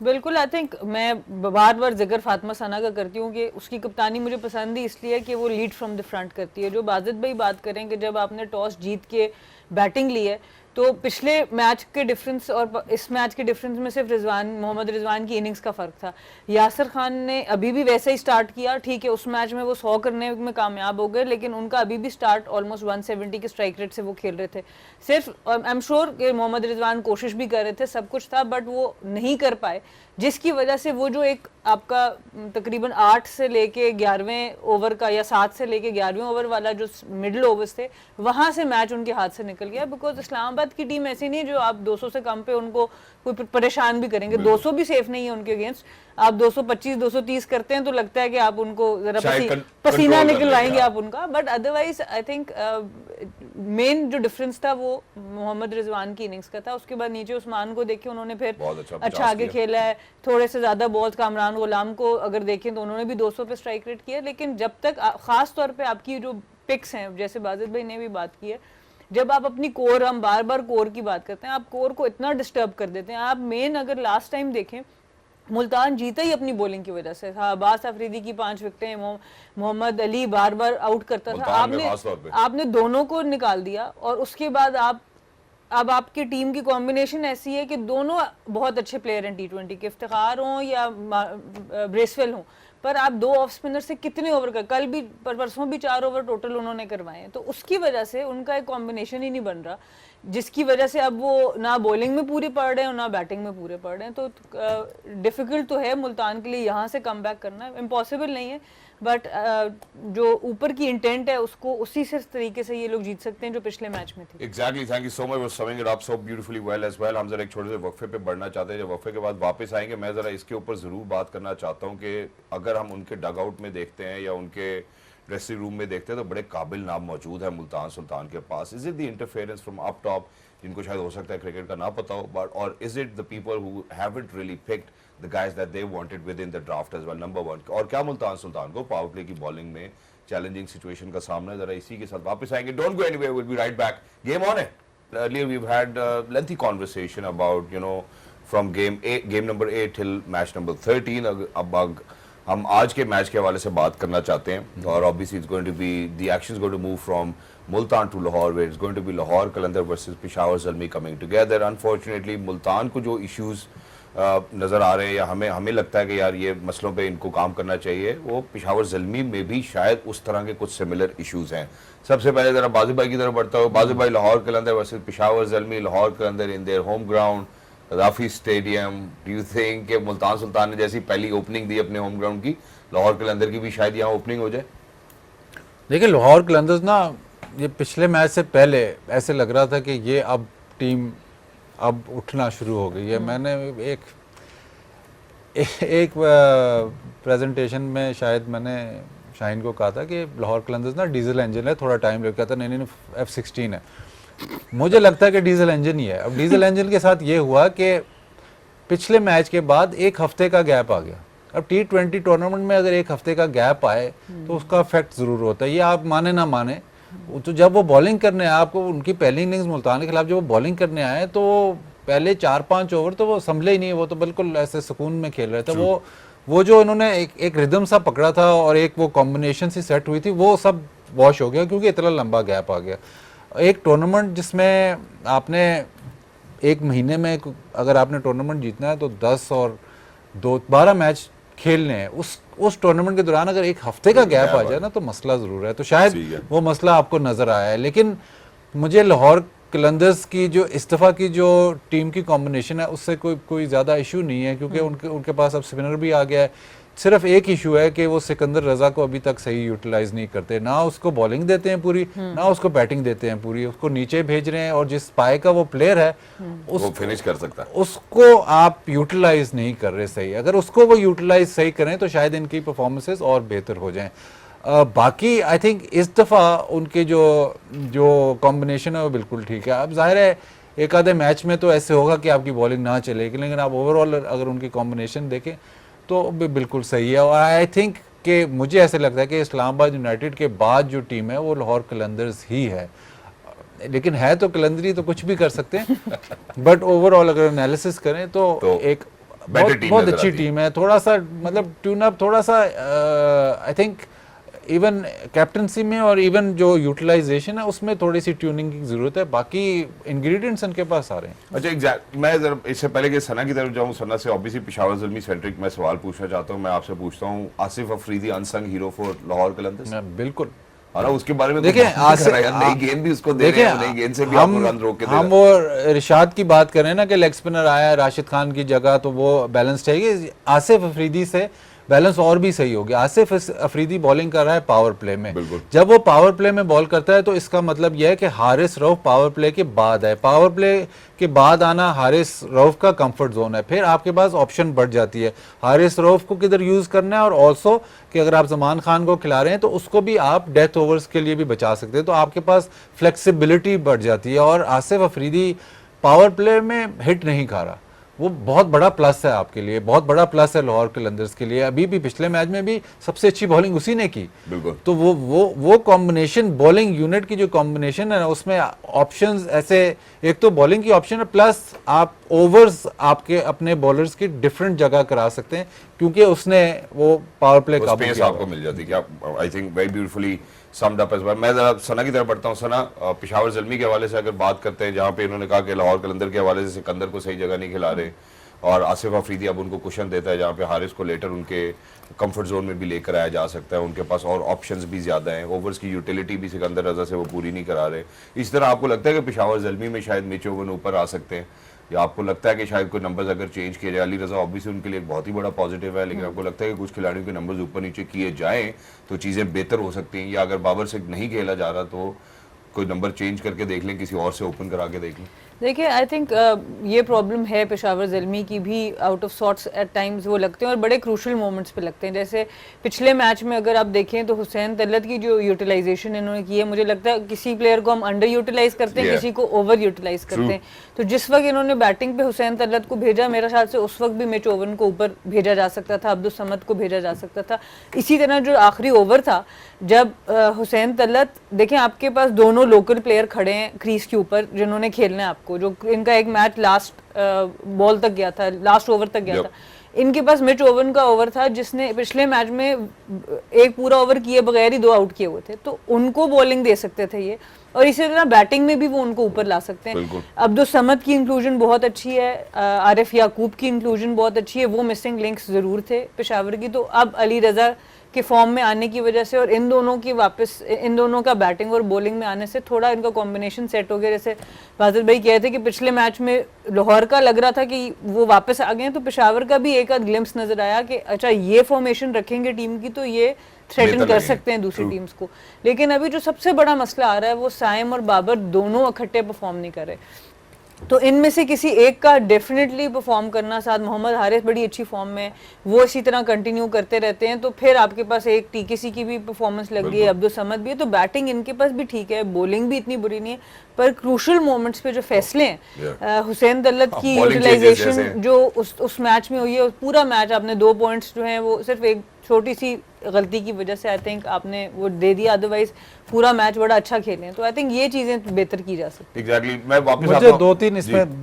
बिल्कुल, आई थिंक मैं बार बार जिक्र फातिमा सना का करती हूँ कि उसकी कप्तानी मुझे पसंद ही इसलिए है कि वो लीड फ्रॉम द फ्रंट करती है। जो बाजिद भाई बात करें कि जब आपने टॉस जीत के बैटिंग ली है, तो पिछले मैच के डिफरेंस और इस मैच के डिफरेंस में सिर्फ मोहम्मद रिजवान की इनिंग्स का फ़र्क था। यासिर खान ने अभी भी वैसे ही स्टार्ट किया, ठीक है, उस मैच में वो 100 करने में कामयाब हो गए, लेकिन उनका अभी भी स्टार्ट ऑलमोस्ट 170 के स्ट्राइक रेट से वो खेल रहे थे। सिर्फ आई एम श्योर कि मोहम्मद रिजवान कोशिश भी कर रहे थे, सब कुछ था, बट वो नहीं कर पाए, जिसकी वजह से वो जो एक आपका तकरीबन 8 से लेके 11वें ओवर का या 7 से लेके 11वें ओवर वाला जो मिडिल ओवर्स थे, वहां से मैच उनके हाथ से निकल गया। बिकॉज इस्लामाबाद की टीम ऐसी नहीं है जो आप 200 से कम पे उनको कोई परेशान भी करेंगे। 200 भी सेफ नहीं है उनके अगेंस्ट। आप 225 230 करते हैं तो लगता है कि आप उनको जरा पसीना निकलवाएंगे आप उनका, but otherwise I think main जो डिफरेंस था वो मोहम्मद रिजवान की इनिंग्स का था। उसके बाद नीचे उस्मान को देखे, उन्होंने फिर अच्छा आगे खेला है, थोड़े से ज्यादा बॉल्स। कामरान गुलाम को अगर देखें तो उन्होंने भी 200 पे स्ट्राइक रेट किया, लेकिन जब तक खास तौर पे आपकी जो पिक्स हैं, जैसे बाजिद भाई ने भी बात की है, जब आप अपनी कोर, हम बार बार कोर की बात करते हैं, आप कोर को इतना डिस्टर्ब कर देते हैं। आप मेन अगर लास्ट टाइम देखें, मुल्तान जीता ही अपनी बॉलिंग की वजह से था। अब्बास अफरीदी की 5 विकेटें, मोहम्मद अली बार बार आउट करता था, आपने दोनों को निकाल दिया। और उसके बाद अब आपकी टीम की कॉम्बिनेशन ऐसी है कि दोनों बहुत अच्छे प्लेयर हैं T20 के, इफ्तिखार हों या ब्रेसवेल हों, पर आप 2 ऑफ स्पिनर से कितने ओवर कर, कल भी परसों भी 4 ओवर टोटल उन्होंने करवाए हैं, तो उसकी वजह से उनका एक कॉम्बिनेशन ही नहीं बन रहा, जिसकी वजह से अब वो ना बॉलिंग में पूरे पड़ रहे हैं और ना बैटिंग में पूरे पड़ रहे हैं। तो डिफिकल्ट तो है मुल्तान के लिए यहाँ से कम बैक करना, इम्पॉसिबल नहीं है, बट जो ऊपर की इंटेंट है उसको उसी से तरीके से ये लोग जीत सकते हैं जो पिछले मैच में थी। Exactly, thank you so much for summing it up so beautifully well as well. हम जरा एक छोटे से वक्फे पे बढ़ना चाहते हैं, जब वक्फे के बाद वापस आएंगे मैं जरा इसके ऊपर जरूर बात करना चाहता हूँ कि अगर हम उनके डग आउट में देखते हैं या उनके ड्रेसिंग रूम में देखते हैं तो बड़े काबिल नाम मौजूद है मुल्तान सुल्तान के पास। Is it the interference from up top, जिनको शायद हो सकता है क्रिकेट का ना पता हो, बट और is it the people who haven't really picked the guys that they wanted within the draft as well, number 1। और क्या मुल्तान सुल्तान को पावर प्ले की बॉलिंग में चैलेंजिंग सिचुएशन का सामना, जरा इसी के साथ वापस आएंगे। Don't go anywhere, will be right back. Game on है। Earlier we've had a lengthy conversation about, you know, from game number 8 till match number 13। अब हम आज के मैच के हवाले से बात करना चाहते हैं, और obviously it's going to be, the action is going to move from Multan to Lahore, where it's going to be Lahore Qalandar versus Peshawar Zalmi coming together। Unfortunately Multan को जो issues नज़र आ रहे हैं या हमें लगता है कि यार ये मसलों पे इनको काम करना चाहिए, वो पेशावर ज़ल्मी में भी शायद उस तरह के कुछ सिमिलर इश्यूज हैं। सबसे पहले ज़रा बाज़ी भाई की तरफ बढ़ता हो। बाज़ी भाई, Lahore Qalandar versus Peshawar Zalmi, Lahore Qalandar in their home ground Gaddafi stadium. Do you think कि मुल्तान सुल्तान ने जैसी पहली ओपनिंग दी अपने होम ग्राउंड की, लाहौर कलंदर की भी शायद यहाँ ओपनिंग हो जाए? देखिए, लाहौर कलंदर्स ना, ये पिछले मैच से पहले ऐसे लग रहा था कि ये अब टीम अब उठना शुरू हो गई है। मैंने एक प्रेजेंटेशन में शायद मैंने शाहीन को कहा था कि लाहौर कलंदर्स ना डीजल इंजन है, थोड़ा टाइम लगता था। नहीं, F-16 है। मुझे लगता है कि डीजल इंजन ही है। अब डीजल इंजन के साथ ये हुआ कि पिछले मैच के बाद 1 हफ्ते का गैप आ गया। अब T20 टूर्नामेंट में अगर 1 हफ्ते का गैप आए तो उसका इफेक्ट ज़रूर होता है, ये आप माने ना माने। तो जब वो बॉलिंग करने आए, आपको उनकी पहली इनिंग्स मुल्तान के खिलाफ जब वो बॉलिंग करने आए तो पहले 4-5 ओवर तो वो संभले ही नहीं, वो तो बिल्कुल ऐसे सुकून में खेल रहे थे। वो जो इन्होंने एक रिदम सा पकड़ा था और एक वो कॉम्बिनेशन सी सेट हुई थी, वो सब वॉश हो गया क्योंकि इतना लंबा गैप आ गया। एक टूर्नामेंट जिसमें आपने एक महीने में अगर आपने टूर्नामेंट जीतना है तो 10 और 12 मैच खेलने हैं, उस टूर्नामेंट के दौरान अगर एक हफ्ते का गैप आ जाए ना तो मसला ज़रूर है। तो शायद वो मसला आपको नज़र आया है। लेकिन मुझे लाहौर कलंदर्स की जो इस दफ़ा की जो टीम की कॉम्बिनेशन है उससे कोई ज़्यादा इशू नहीं है, क्योंकि उनके पास अब स्पिनर भी आ गया है। सिर्फ एक इशू है कि वो सिकंदर रजा को अभी तक सही यूटिलाइज नहीं करते, ना उसको बॉलिंग देते हैं पूरी, ना उसको बैटिंग देते हैं पूरी, उसको नीचे भेज रहे हैं। और जिस पाए का वो प्लेयर है वो फिनिश कर सकता है, उसको आप यूटिलाइज नहीं कर रहे सही। अगर उसको वो यूटिलाइज सही करें तो शायद इनकी परफॉर्मेंसेस और बेहतर हो जाएं। बाकी आई थिंक इस दफ़ा उनके जो कॉम्बिनेशन है वो बिल्कुल ठीक है। अब जाहिर है एक आधे मैच में तो ऐसे होगा कि आपकी बॉलिंग ना चलेगी, लेकिन आप ओवरऑल अगर उनकी कॉम्बिनेशन देखें तो बिल्कुल सही है। और आई थिंक कि मुझे ऐसे लगता है कि इस्लामाबाद यूनाइटेड के बाद जो टीम है वो लाहौर कलंदर्स ही है। लेकिन है तो कलंदरी तो कुछ भी कर सकते हैं बट ओवरऑल अगर एनालिसिस करें तो एक बहुत अच्छी टीम है। थोड़ा सा मतलब ट्यून अप, थोड़ा सा आई थिंक इवन कैप्टनसी में और इवन जो यूटिलाइजेशन है उसमें थोड़ी सी ट्यूनिंग की जरूरत है। बाकी इंग्रेडिएंट्स उनके पास आ रहे हैं। अच्छा एग्जैक्ट, मैं जरा इससे पहले कि सना की तरफ जाऊं, सना से ऑब्वियसली पेशावर ज़ुल्मी सेंट्रिक मैं सवाल पूछना चाहता हूं। मैं आपसे पूछता हूं, Asif Afridi unsung hero for Lahore Qalandars? बिल्कुल। हां, उसके बारे में देखिए नई गेंद भी उसको दे रहे हैं, नई गेंद से भी आपको रन रोक के दे रहे हैं। हम वो रिशाद की बात करें ना कि लेग स्पिनर आया राशिद खान की जगह, तो वो बैलेंस चाहिए। आसिफ अफरीदी से बैलेंस और भी सही हो गया। आसिफ अफरीदी बॉलिंग कर रहा है पावर प्ले में, जब वो पावर प्ले में बॉल करता है तो इसका मतलब यह है कि हारिस रऊफ पावर प्ले के बाद है। पावर प्ले के बाद आना हारिस रऊफ का कंफर्ट जोन है, फिर आपके पास ऑप्शन बढ़ जाती है हारिस रऊफ को किधर यूज करना है, और ऑल्सो कि अगर आप जमान खान को खिला रहे हैं तो उसको भी आप डेथ ओवर्स के लिए भी बचा सकते हैं, तो आपके पास फ्लेक्सिबिलिटी बढ़ जाती है। और आसिफ अफरीदी पावर प्ले में हिट नहीं खा रहा, वो बहुत बड़ा प्लस है आपके लिए, बहुत बड़ा प्लस है लाहौर कलंदर्स के लिए। अभी भी पिछले मैच में भी सबसे अच्छी बॉलिंग उसी ने की। तो वो कॉम्बिनेशन, बॉलिंग यूनिट की जो कॉम्बिनेशन है ना, उसमें ऑप्शंस ऐसे, एक तो बॉलिंग की ऑप्शन है, प्लस आप ओवर्स आपके अपने बॉलर्स की डिफरेंट जगह करा सकते हैं, क्योंकि उसने वो पावर प्ले काबू किया, आपको मिल जाती है। I think very beautifully summed up as well. मैं जरा सना की तरफ बढ़ता हूँ। सना, पेशावर ज़ुल्मी के हवाले से अगर बात करते हैं, जहाँ पे इन्होंने कहा कि लाहौर कलंदर के हवाले से सिकंदर को सही जगह नहीं खिला रहे, और आसिफ अफरीदी अब उनको कुशन देता है, जहाँ पे हारिस को लेटर उनके कंफर्ट जोन में भी लेकर आया जा सकता है, उनके पास और ऑप्शंस भी ज्यादा हैं, ओवर्स की यूटिलिटी भी सिकंदर रजा से वो पूरी नहीं करा रहे। इस तरह आपको लगता है कि पेशावर ज़ुल्मी में शायद मिच ओवन ऊपर आ सकते हैं, या आपको लगता है कि शायद कोई नंबर्स अगर चेंज किए जाए? अली रजा ऑब्वियसली उनके लिए एक बहुत ही बड़ा पॉजिटिव है, लेकिन आपको लगता है कि कुछ खिलाड़ियों के नंबर्स ऊपर नीचे किए जाएं तो चीज़ें बेहतर हो सकती हैं, या अगर बाबर से नहीं खेला जा रहा तो कोई नंबर चेंज करके देख लें, किसी और से ओपन करा के देख लें? देखिए आई थिंक ये प्रॉब्लम है पेशावर ज़ुल्मी की भी, out of sorts at times वो लगते हैं और बड़े क्रूशल मोमेंट्स पे लगते हैं। जैसे पिछले मैच में अगर आप देखें तो हुसैन तलत की जो यूटिलाइजेशन इन्होंने की है, मुझे लगता है किसी प्लेयर को हम अंडर यूटिलाइज करते हैं, किसी को ओवर यूटिलाइज करते हैं। तो जिस वक्त इन्होंने बैटिंग पे हुसैन तलत को भेजा, मेरा ख्याल से उस वक्त भी मिच ओवन को ऊपर भेजा जा सकता था, अब्दुल समद को भेजा जा सकता था। इसी तरह जो आखिरी ओवर था जब हुसैन तलत, देखें आपके पास दोनों लोकल प्लेयर खड़े हैं क्रीज के ऊपर जिन्होंने खेलना है आपको, जो इनका एक मैच लास्ट बॉल तक गया था, लास्ट ओवर तक गया था। इनके पास मिच ओवन का ओवर था जिसने पिछले मैच में एक पूरा ओवर किए बगैर ही 2 आउट किए हुए थे, तो उनको बॉलिंग दे सकते थे ये, और इसी तरह बैटिंग में भी वो उनको ऊपर ला सकते हैं। अब्दुल समद की इंक्लूजन बहुत अच्छी है, आरिफ याकूब की इंक्लूजन बहुत अच्छी है, वो मिसिंग लिंक्स जरूर थे पेशावर की। तो अब अली रजा के फॉर्म में आने की वजह से और इन दोनों का बैटिंग और बॉलिंग में आने से थोड़ा इनका कॉम्बिनेशन सेट हो गया। जैसे बादल भाई कह रहे थे कि पिछले मैच में लाहौर का लग रहा था कि वो वापस आ गए, तो पेशावर का भी एक आध ग्लिम्स नजर आया कि अच्छा ये फॉर्मेशन रखेंगे टीम की तो ये थ्रेटन कर सकते हैं दूसरी टीम्स को। लेकिन अभी जो सबसे बड़ा मसला आ रहा है वो साइम और बाबर दोनों इकट्ठे परफॉर्म नहीं कर रहे, तो इनमें से किसी एक का डेफिनेटली परफॉर्म करना, साथ मोहम्मद हारिस बड़ी अच्छी फॉर्म में, वो इसी तरह कंटिन्यू करते रहते हैं, तो फिर आपके पास एक टीकेसी की भी परफॉर्मेंस लग गई है, अब्दुल समद भी है, तो बैटिंग इनके पास भी ठीक है, बॉलिंग भी इतनी बुरी नहीं है, पर क्रूशल मोमेंट्स पे जो फैसले हैं, हुसैन तलत की यूटिलाइजेशन जो उस मैच में हुई है, पूरा मैच आपने 2 पॉइंट्स जो हैं वो सिर्फ एक छोटी सी गलती की वजह से आई थिंक आपने वो दे दिया, अदरवाइज पूरा मैच बड़ा अच्छा खेले, तो आई थिंक ये चीजें बेहतर की जा सकती एग्जैक्टली मैं वापस आता मुझे हूं।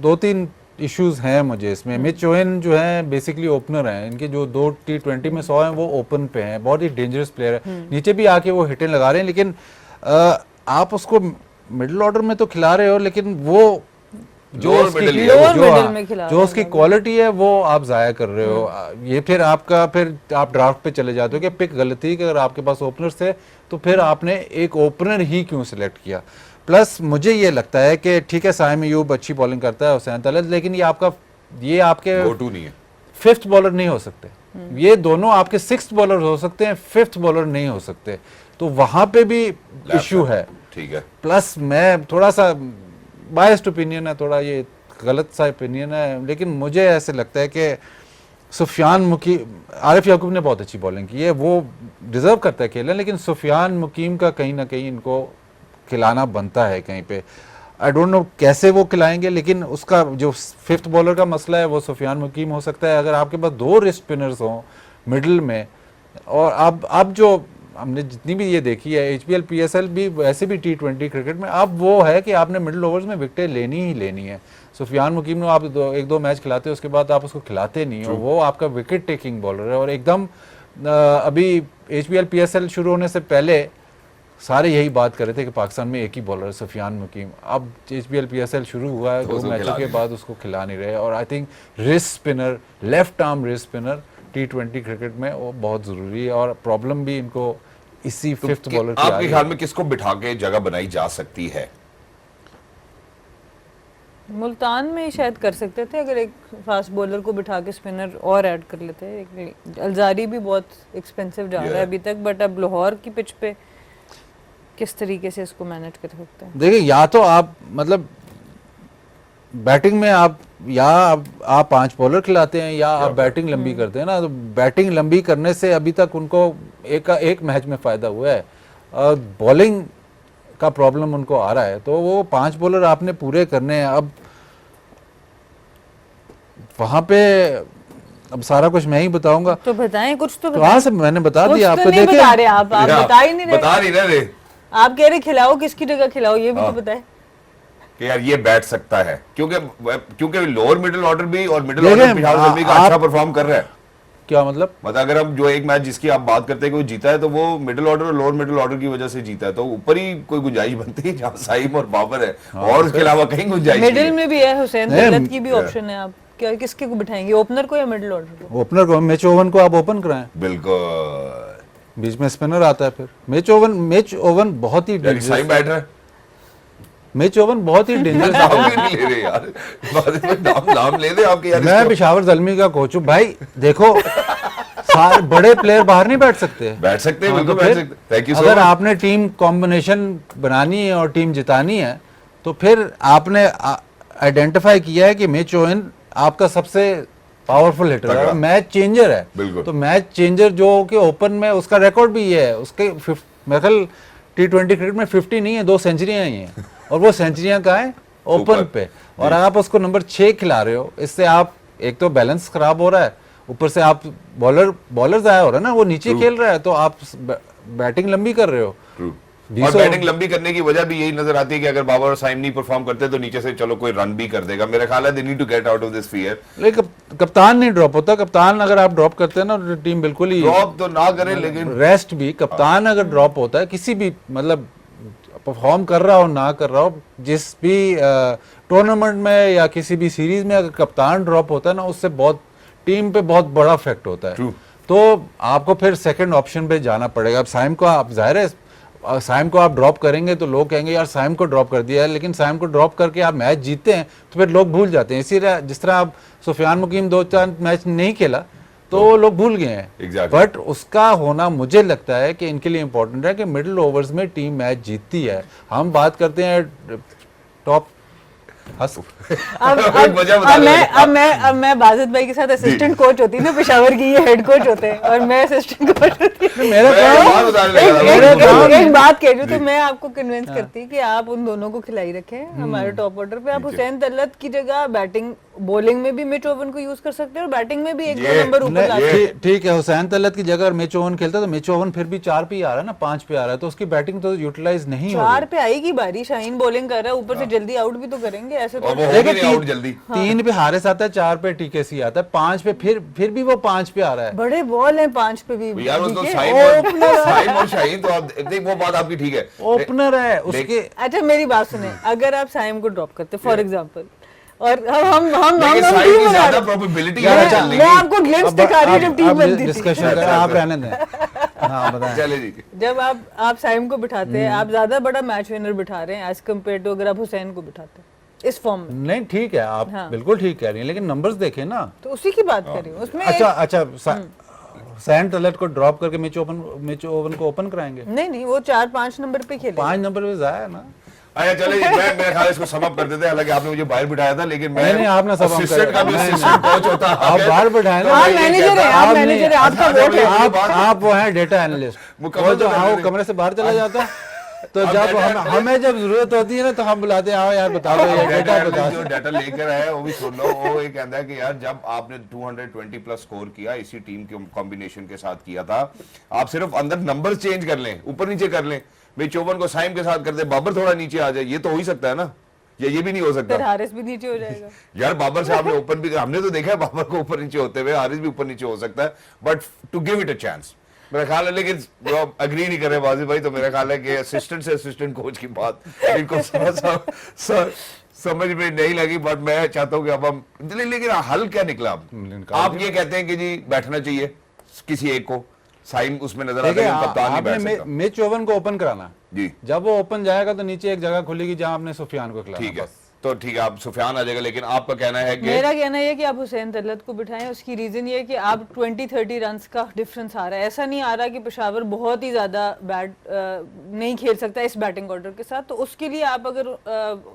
दो तीन इश्यूज हैं मुझे इसमें। मिच ओवेन जो है बेसिकली ओपनर हैं, इनके जो 2 T20 में 100 हैं वो ओपन पे हैं, बहुत ही डेंजरस प्लेयर है, नीचे भी आके वो हिटें लगा रहे हैं, लेकिन आप उसको मिडिल ऑर्डर में तो खिला रहे हो, लेकिन वो जो Lower उसकी middle, lower जो middle में खिला जो रहे उसकी हैं। क्वालिटी है वो आप जाया कर रहे हो। ये फिर आप ड्राफ्ट पे चले जाते हो कि पिक गलत थी कि अगर आपके पास ओपनर्स थे तो फिर आपने एक ओपनर ही क्यों सिलेक्ट किया। प्लस मुझे ये लगता है कि ठीक है साइम अयूब अच्छी बॉलिंग करता है, हुसैन तलत, लेकिन ये आपके गो टू नहीं है। 5th बॉलर नहीं हो सकते, ये दोनों आपके 6th बॉलर हो सकते हैं, 5th बॉलर नहीं हो सकते, तो वहां पे भी इश्यू है। ठीक है, प्लस मैं थोड़ा सा बायस्ड ओपिनियन है, थोड़ा ये गलत सा ओपिनियन है, लेकिन मुझे ऐसे लगता है कि सुफियान मुकीम, आरिफ याकूब ने बहुत अच्छी बॉलिंग की है, वो डिजर्व करता है खेलना, लेकिन सुफियान मुकीम का कहीं ना कहीं इनको खिलाना बनता है कहीं पे। आई डोंट नो कैसे वो खिलाएंगे, लेकिन उसका जो 5th बॉलर का मसला है वो सुफियान मुकीम हो सकता है। अगर आपके पास 2 रिस्ट स्पिनर्स हों मिडिल में, और अब जो हमने जितनी भी ये देखी है HPL PSL भी वैसे भी T20 क्रिकेट में, अब वो है कि आपने मिडिल ओवर्स में विकेटें लेनी ही लेनी है। सुफियान मुकीम ने आप 1-2 मैच खिलाते हो, उसके बाद आप उसको खिलाते नहीं हो, वो आपका विकेट टेकिंग बॉलर है। और एकदम अभी HPL PSL शुरू होने से पहले सारे यही बात कर रहे थे कि पाकिस्तान में एक ही बॉलर है सुफियान मुकीम, अब HPL PSL शुरू हुआ है, 2 मैचों के बाद उसको खिला नहीं रहे। और I think wrist spinner, left arm wrist spinner T20 cricket में वो बहुत जरूरी है, और प्रॉब्लम भी इनको इसी 5th बॉलर की आ आपके रही ख्याल है। में किसको बिठा के जगह बनाई जा सकती है? मुल्तान में शायद कर सकते थे अगर एक फास्ट बॉलर को बिठा के स्पिनर और ऐड कर लेते। अलजारी भी बहुत एक्सपेंसिव जा रहा है अभी तक, बट अब लाहौर की पिच पे किस तरीके से इसको मैनेज कर सकते हैं? देखिए, या तो आप मतलब बैटिंग में आप 5 बॉलर खिलाते हैं या आप बैटिंग लंबी करते हैं ना, तो बैटिंग लंबी करने से अभी तक उनको एक मैच में फायदा हुआ है, और बॉलिंग का प्रॉब्लम उनको आ रहा है, तो वो 5 बॉलर आपने पूरे करने हैं। अब वहां पे अब सारा कुछ मैं ही बताऊंगा, तो बताएं कुछ, तो वहां से मैंने बता कुछ दिया तो आपको। नहीं देखिए, बता रहे आप बता ही नहीं बता रहे। नहीं रहे आप कह रहे खिलाओ, किसकी जगह खिलाओ ये भी तो बताएं कि यार ये बैठ सकता है, क्योंकि लोअर मिडिल ऑर्डर भी और मिडिल देखिए, ऑर्डर पिशावर जल्दी का आप- अच्छा परफॉर्म कर रहा है। क्या मतलब? अगर हम जो एक मैच जिसकी आप बात करते हैं कि वो जीता है, तो वो मिडिल ऑर्डर और लोअर मिडिल ऑर्डर की वजह से जीता है, तो ऊपर ही कोई गुंजाइश बनती है जहां साइम और बाबर है, और उसके अलावा कहीं गुंजाइश नहीं मिडिल है। में भी है, हुसैन नहीं, तलत की भी ऑप्शन है। आप क्या किसके को बिठाएंगे, ओपनर को या मिडिल ऑर्डर को? ओपनर को, मिच ओवन को आप ओपन कराएं, बिल्कुल, बीच में स्पिनर आता है फिर। मिच ओवन बहुत ही यार साइम बैठ रहा है। मिच ओवन बहुत ही डेंजरस। नाम भी नहीं ले रहे यार, बाद में नाम ले दे आपके यार। मैं इसको- पेशावर जलमी का कोच हूँ भाई, देखो सारे बड़े प्लेयर बाहर नहीं बैठ सकते। बैठ सकते हैं, हाँ, बिल्कुल तो बैठ फिर सकते। थैंक यू सो अगर मच। आपने टीम कॉम्बिनेशन बनानी है और टीम जितानी है, तो फिर आपने आइडेंटिफाई किया है कि मिच ओवन आपका सबसे पावरफुल हिटर है, तगड़ा। मैच चेंजर है। बिल्कुल। तो मैच चेंजर जो कि ओपन में उसका रिकॉर्ड भी ये है, उसके मेरे ख्याल T20 क्रिकेट में 50 नहीं है, 2 सेंचुरियां ही हैं, और वो सेंचुरियां कहाँ है? ओपन ऊपर। पे। और आप उसको नंबर 6 खिला रहे हो, इससे आप एक तो बैलेंस खराब हो रहा है, ऊपर से आप बॉलर जाया हो रहा है ना, वो नीचे खेल रहा है, तो आप बैटिंग लंबी कर रहे हो। True. 20 और बैटिंग लंबी करने की वजह भी यही नजर आती है कि अगर बाबर और साइम नहीं परफॉर्म करते तो नीचे से चलो कोई रन भी कर देगा। मेरा ख्याल है they need to get out of this fear. लेकिन कप्तान नहीं ड्रॉप होता। कप्तान अगर आप ड्रॉप करते हैं ना, तो टीम बिल्कुल ही ड्रॉप तो ना करें, लेकिन रेस्ट भी, कप्तान अगर ड्रॉप होता है किसी भी मतलब परफॉर्म कर रहा हो ना कर रहा हो, जिस भी टूर्नामेंट में या किसी भी सीरीज में अगर कप्तान ड्रॉप होता है ना, उससे बहुत टीम पे बहुत बड़ा इफेक्ट होता है। True. तो आपको फिर सेकंड ऑप्शन पे जाना पड़ेगा। अब साइम को आप जाहिर है साइम को आप ड्रॉप करेंगे तो लोग कहेंगे यार साइम को ड्रॉप कर दिया है, लेकिन साइम को ड्रॉप करके आप मैच जीतते हैं तो फिर लोग भूल जाते हैं। इसीलिए जिस तरह आप सुफियान मुकीम 2-4 मैच नहीं खेला तो लोग भूल गए हैं। Exactly. बट उसका होना मुझे लगता है कि इनके लिए इंपॉर्टेंट है कि मिडिल ओवर्स में टीम मैच जीतती है। हम बात करते हैं टॉप अब मैं बाजिद भाई के साथ असिस्टेंट कोच होती ना, पेशावर की ये हेड कोच होते हैं और मैं असिस्टेंट कोच होती। एक बात कह रही हूँ, तो मैं आपको कन्विंस करती कि आप उन दोनों को खिलाई रखें हमारे टॉप ऑर्डर पे। आप हुसैन तलत की जगह बैटिंग बॉलिंग में भी मिच ओवन को यूज कर सकते हैं और बैटिंग में भी एक दो ये- नंबर ऊपर ला नहीं, सकते हैं। ठीक है, हुसैन तलत की जगह मिच ओवन खेलता तो मिच ओवन फिर भी 4 पे ही आ रहा है ना, 5 पे आ रहा है, तो उसकी बैटिंग तो यूटिलाइज नहीं हो 4 पे आएगी बारी, शाहीन बॉलिंग कर रहा है, ऊपर से जल्दी आउट भी तो करेंगे ऐसे और तो। वो हो देखिए, भी नहीं आउट जल्दी। 3 पे हारिस आता है, 4 पे टीकेसी आता है, 5 पे फिर भी वो 5 पे आ रहा है। बड़े बॉल हैं 5 पे भी। यार वो तो ठीक है? साइम और शाहीन तो आप देख, वो बात आपकी ठीक है। ओपनर है उसके। अच्छा मेरी बात सुने, अगर आप साइम को ड्रॉप करते फॉर एग्जांपल, और हम लेकिन साइम टीम की बना ज्यादा रहे- प्रोबेबिलिटी यार, है अच्छा, चलने मैं की। आपको ग्लिम्स दिखा रही हूँ जब टीम बनती थी। डिस्कशन कर आप रहने दें। हाँ बताएं। चले जी। जब आप साइम को बिठाते हैं, आप ज्यादा बड़ा मैच विनर बिठा रहे हैं एज कम्पेयर टू अगर आप हुसैन को बिठाते हैं इस फॉर्म में, नहीं ठीक है, आप हाँ। बिल्कुल ठीक कह रही हैं, लेकिन नंबर्स देखें ना। तो उसी की बात कर रही हूँ उसमें। अच्छा हुसैन तलत को ड्रॉप करके मिच ओवन को ओपन कराएंगे, नहीं वो 4-5 नंबर पे खेले। 5 नंबर पे जाया है ना। अच्छा चले जी, मैं मेरे ख्याल इसको सम अप कर देते हैं। हालांकि आपने मुझे बाहर बिठाया था, लेकिन मैं नहीं, आपने sum up असिस्टेंट करा। का भी नहीं, असिस्टेंट कोच होता। आप बाहर बैठाए ना। आप मैं ये मैनेजर कहता- हैं, आप आप मैनेजर हैं, नहीं- आपका अच्छा, वोट है। अच्छा, आप वो हैं डेटा एनालिस्ट, मुकम्मल वो जो तो हाँ मैंने- कमरे से बाहर चला जाता तो अब जब data- हमें जब जरूरत होती है ना तो हम बुलाते हैं, आओ यार बता दो ये डेटा बता जो दो। डाटा लेकर आया वो भी सुन लो। वो ये कहता है कि यार जब आपने 220 प्लस स्कोर किया, इसी टीम के कॉम्बिनेशन के साथ किया था, आप सिर्फ अंदर नंबर चेंज कर लें, ऊपर नीचे कर लें, मिच ओवन को साइम के साथ कर दे, बाबर थोड़ा नीचे आ जाए, ये तो हो ही सकता है ना, या ये भी नहीं हो फिर सकता। हारिस भी नीचे हो जाएगा। यार बाबर से आपने ओपन भी, हमने तो देखा है बाबर को ऊपर नीचे होते हुए, हारिस भी ऊपर नीचे हो सकता है, but to give it a chance मेरा ख्याल है। लेकिन जो अग्री नहीं कर रहे वाजिब भाई, तो मेरा ख्याल है कि असिस्टेंट से असिस्टेंट कोच की बात इनको समझ में नहीं लगी, बट मैं चाहता हूं कि अब हम, लेकिन हल क्या निकला अब? आप ये कहते हैं कि जी बैठना चाहिए किसी एक को, साइम उसमें नजर आता देखिए, है कि कप्तान नहीं बैठ आपने सकता। मिच ओवन को ओपन कराना, जी जब वो ओपन जाएगा तो नीचे एक जगह खुलेगी जहां आपने सुफियान को खिलाना। ठीक है, तो ठीक है, आप सुफियान आ जाएगा, लेकिन आपका कहना है कि मेरा कहना है कि आप हुसैन तलत को बिठाएं। उसकी रीजन ये है कि आप 20-30 रन का डिफरेंस आ रहा है। ऐसा नहीं आ रहा कि पेशावर बहुत ही ज्यादा बैट नहीं खेल सकता इस बैटिंग ऑर्डर के साथ, तो उसके लिए आप अगर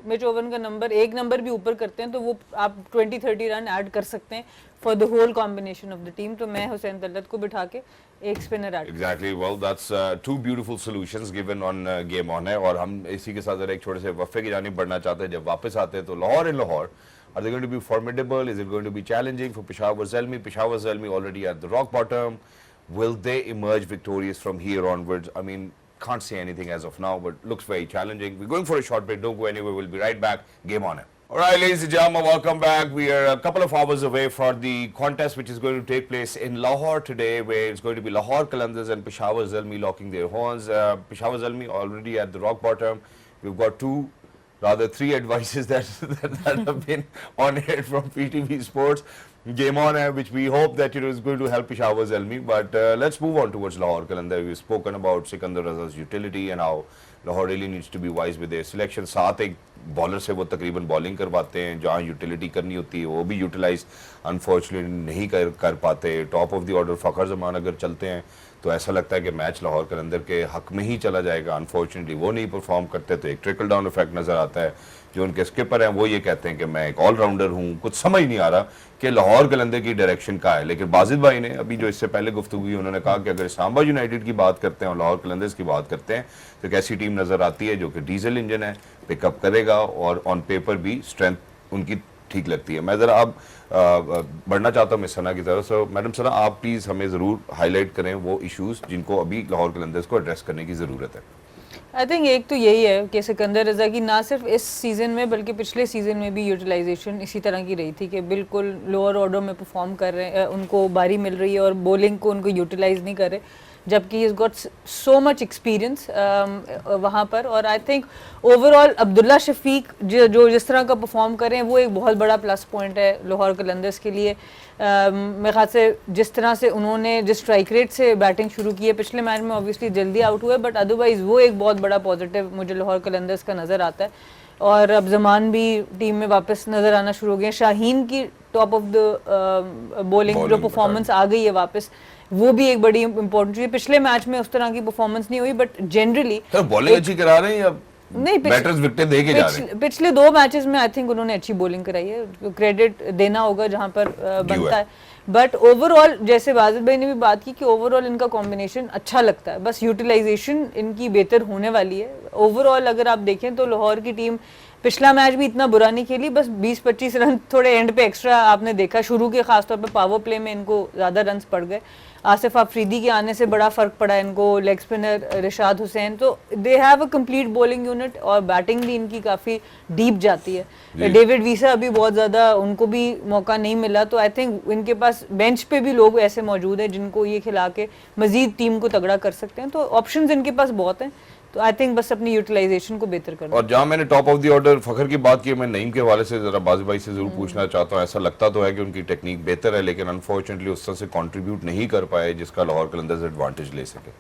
मिच ओवन का नंबर एक नंबर भी ऊपर करते हैं तो वो आप 20-30 रन ऐड कर सकते हैं for the whole combination of the team. तो मैं हुसैन तलत को बिठा के एक spinner add. Exactly. Well, that's two beautiful solutions given on Game On है, और हम इसी के साथ जरा एक छोटे से वक्फे की जानिब बढ़ना चाहते हैं। जब वापस आते हैं तो लाहौर इन Lahore, are they going to be formidable? Is it going to be challenging for Peshawar Zalmi? Peshawar Zalmi already at the rock bottom. Will they emerge victorious from here onwards? I mean, can't say anything as of now, but looks very challenging. We're going for a short break. Don't go anywhere. We'll be right back. Game On. All right, ladies and gentlemen, welcome back. We are a couple of hours away from the contest which is going to take place in Lahore today, where it's going to be Lahore Qalandars and Peshawar Zalmi locking their horns. Peshawar Zalmi already at the rock bottom. We've got rather three advices that have been on air from PTV Sports. Game On, which we hope that is going to help Peshawar Zalmi. But let's move on towards Lahore Qalandar. We've spoken about Sikandar Raza's utility and how Lahore really needs to be wise with their selection. साथ एक bowler से वो तकरीबन bowling करवाते हैं, जहाँ utility करनी होती है वो भी यूटिलाइज अनफॉर्चुनेटली नहीं कर पाते। Top of the order Fakhar Zaman अगर चलते हैं तो ऐसा लगता है कि मैच लाहौर कलंदर के हक में ही चला जाएगा। अनफॉर्चुनेटली वो नहीं परफॉर्म करते तो एक ट्रिकल डाउन इफेक्ट नज़र आता है। जो उनके स्किपर हैं वो ये कहते हैं कि मैं एक ऑलराउंडर हूँ, कुछ समझ नहीं आ रहा कि लाहौर कलंदर की डायरेक्शन का है। लेकिन बाजिद भाई ने अभी जो इससे पहले गुफ्तगू हुई, उन्होंने कहा कि अगर इस्लामाबाद यूनाइटेड की बात करते हैं और लाहौर कलंदर्स की बात करते हैं तो एक ऐसी टीम नज़र आती है जो कि डीजल इंजन है, पिकअप करेगा और ऑन पेपर भी स्ट्रेंथ उनकी ठीक लगती है। मैं ज़रा अब बढ़ना चाहता हूँ मिस सना की तरफ। सो मैडम सना, आप प्लीज़ हमें ज़रूर हाईलाइट करें वो इश्यूज़ जिनको अभी लाहौर कलंदर्स को एड्रेस करने की ज़रूरत है। आई थिंक एक तो यही है कि सिकंदर रजा की ना सिर्फ इस सीज़न में बल्कि पिछले सीज़न में भी यूटिलाइजेशन इसी तरह की रही थी कि बिल्कुल लोअर ऑर्डर में परफॉर्म कर रहे हैं, उनको बारी मिल रही है और बॉलिंग को उनको यूटिलाइज नहीं कर रहे, जबकि is got so much experience वहाँ पर। और I think overall Abdullah Shafique जो जिस तरह का परफॉर्म कर रहे हैं वो एक बहुत बड़ा प्लस पॉइंट है लाहौर कलंदर्स के लिए। मेरे ख्याल से जिस तरह से उन्होंने जिस स्ट्राइक रेट से बैटिंग शुरू की है, पिछले मैच में ऑब्वियसली जल्दी आउट हुए बट अदरवाइज वो एक बहुत बड़ा पॉजिटिव मुझे लाहौर कलंदर्स का नज़र आता है। और अब जमान भी टीम में वापस नज़र आना शुरू हो गए। शाहीन की टॉप ऑफ द बॉलिंग जो परफॉर्मेंस आ गई है वापस, वो भी एक बड़ी इंपॉर्टेंट चीज़ है। पिछले मैच में उस तरह की परफॉर्मेंस नहीं हुई बट जनरली बॉलिंग अच्छी करा रहे हैं या नहीं, बैटर्स विकेट दे के जा रहे हैं? पिछले 2 मैचेस में आई थिंक उन्होंने अच्छी बॉलिंग कराई है, क्रेडिट देना होगा जहां पर बनता है। बट ओवरऑल जैसे वाजिद भाई ने भी बात की कि ओवरऑल इनका कॉम्बिनेशन अच्छा लगता है, बस यूटिलाइजेशन इनकी बेहतर होने वाली है। ओवरऑल अगर आप देखें तो लाहौर की टीम पिछला मैच भी इतना बुरा नहीं खेली, बस 20-25 रन थोड़े एंड पे एक्स्ट्रा आपने देखा, शुरू के खासतौर पे पावर प्ले में इनको ज़्यादा रन्स पड़ गए। आसिफ अफरीदी के आने से बड़ा फ़र्क पड़ा इनको, लेग स्पिनर रिशाद हुसैन, तो they have a complete bowling unit और बैटिंग भी इनकी काफ़ी डीप जाती है। डेविड वीसा अभी बहुत ज़्यादा, उनको भी मौका नहीं मिला, तो आई थिंक इनके पास बेंच पे भी लोग ऐसे मौजूद हैं जिनको ये खिला के मज़ीद टीम को तगड़ा कर सकते हैं, तो ऑप्शंस इनके पास बहुत हैं। तो आई थिंक बस अपनी यूटिलाइजेशन को बेहतर करना। और जहां मैंने टॉप ऑफ द ऑर्डर फखर की बात की, मैं नईम के हवाले से जरा बाजी भाई से जरूर पूछना चाहता हूं। ऐसा लगता तो है कि उनकी टेक्निक बेहतर है, लेकिन अनफॉर्चुनेटली उस तरह से कंट्रीब्यूट नहीं कर पाए जिसका लाहौर कलंदर्स एडवांटेज ले सके।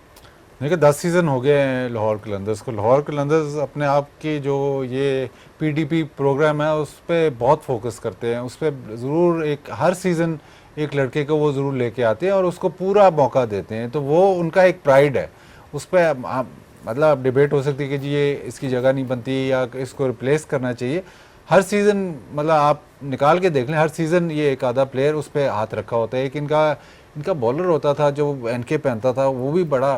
देखिए 10 सीज़न हो गए हैं लाहौर कलंदर्स को। लाहौर कलंदर्स अपने आप की जो ये पीडीपी प्रोग्राम है उस पर बहुत फोकस करते हैं, उस पर ज़रूर एक हर सीज़न एक लड़के को वो ज़रूर लेके आते हैं और उसको पूरा मौका देते हैं, तो वो उनका एक प्राइड है। उस पर मतलब डिबेट हो सकती है कि जी ये इसकी जगह नहीं बनती या इसको रिप्लेस करना चाहिए। हर सीज़न मतलब आप निकाल के देख लें, हर सीज़न ये एक आधा प्लेयर उस पर हाथ रखा होता है। एक इनका बॉलर होता था जो एनके पहनता था, वो भी बड़ा,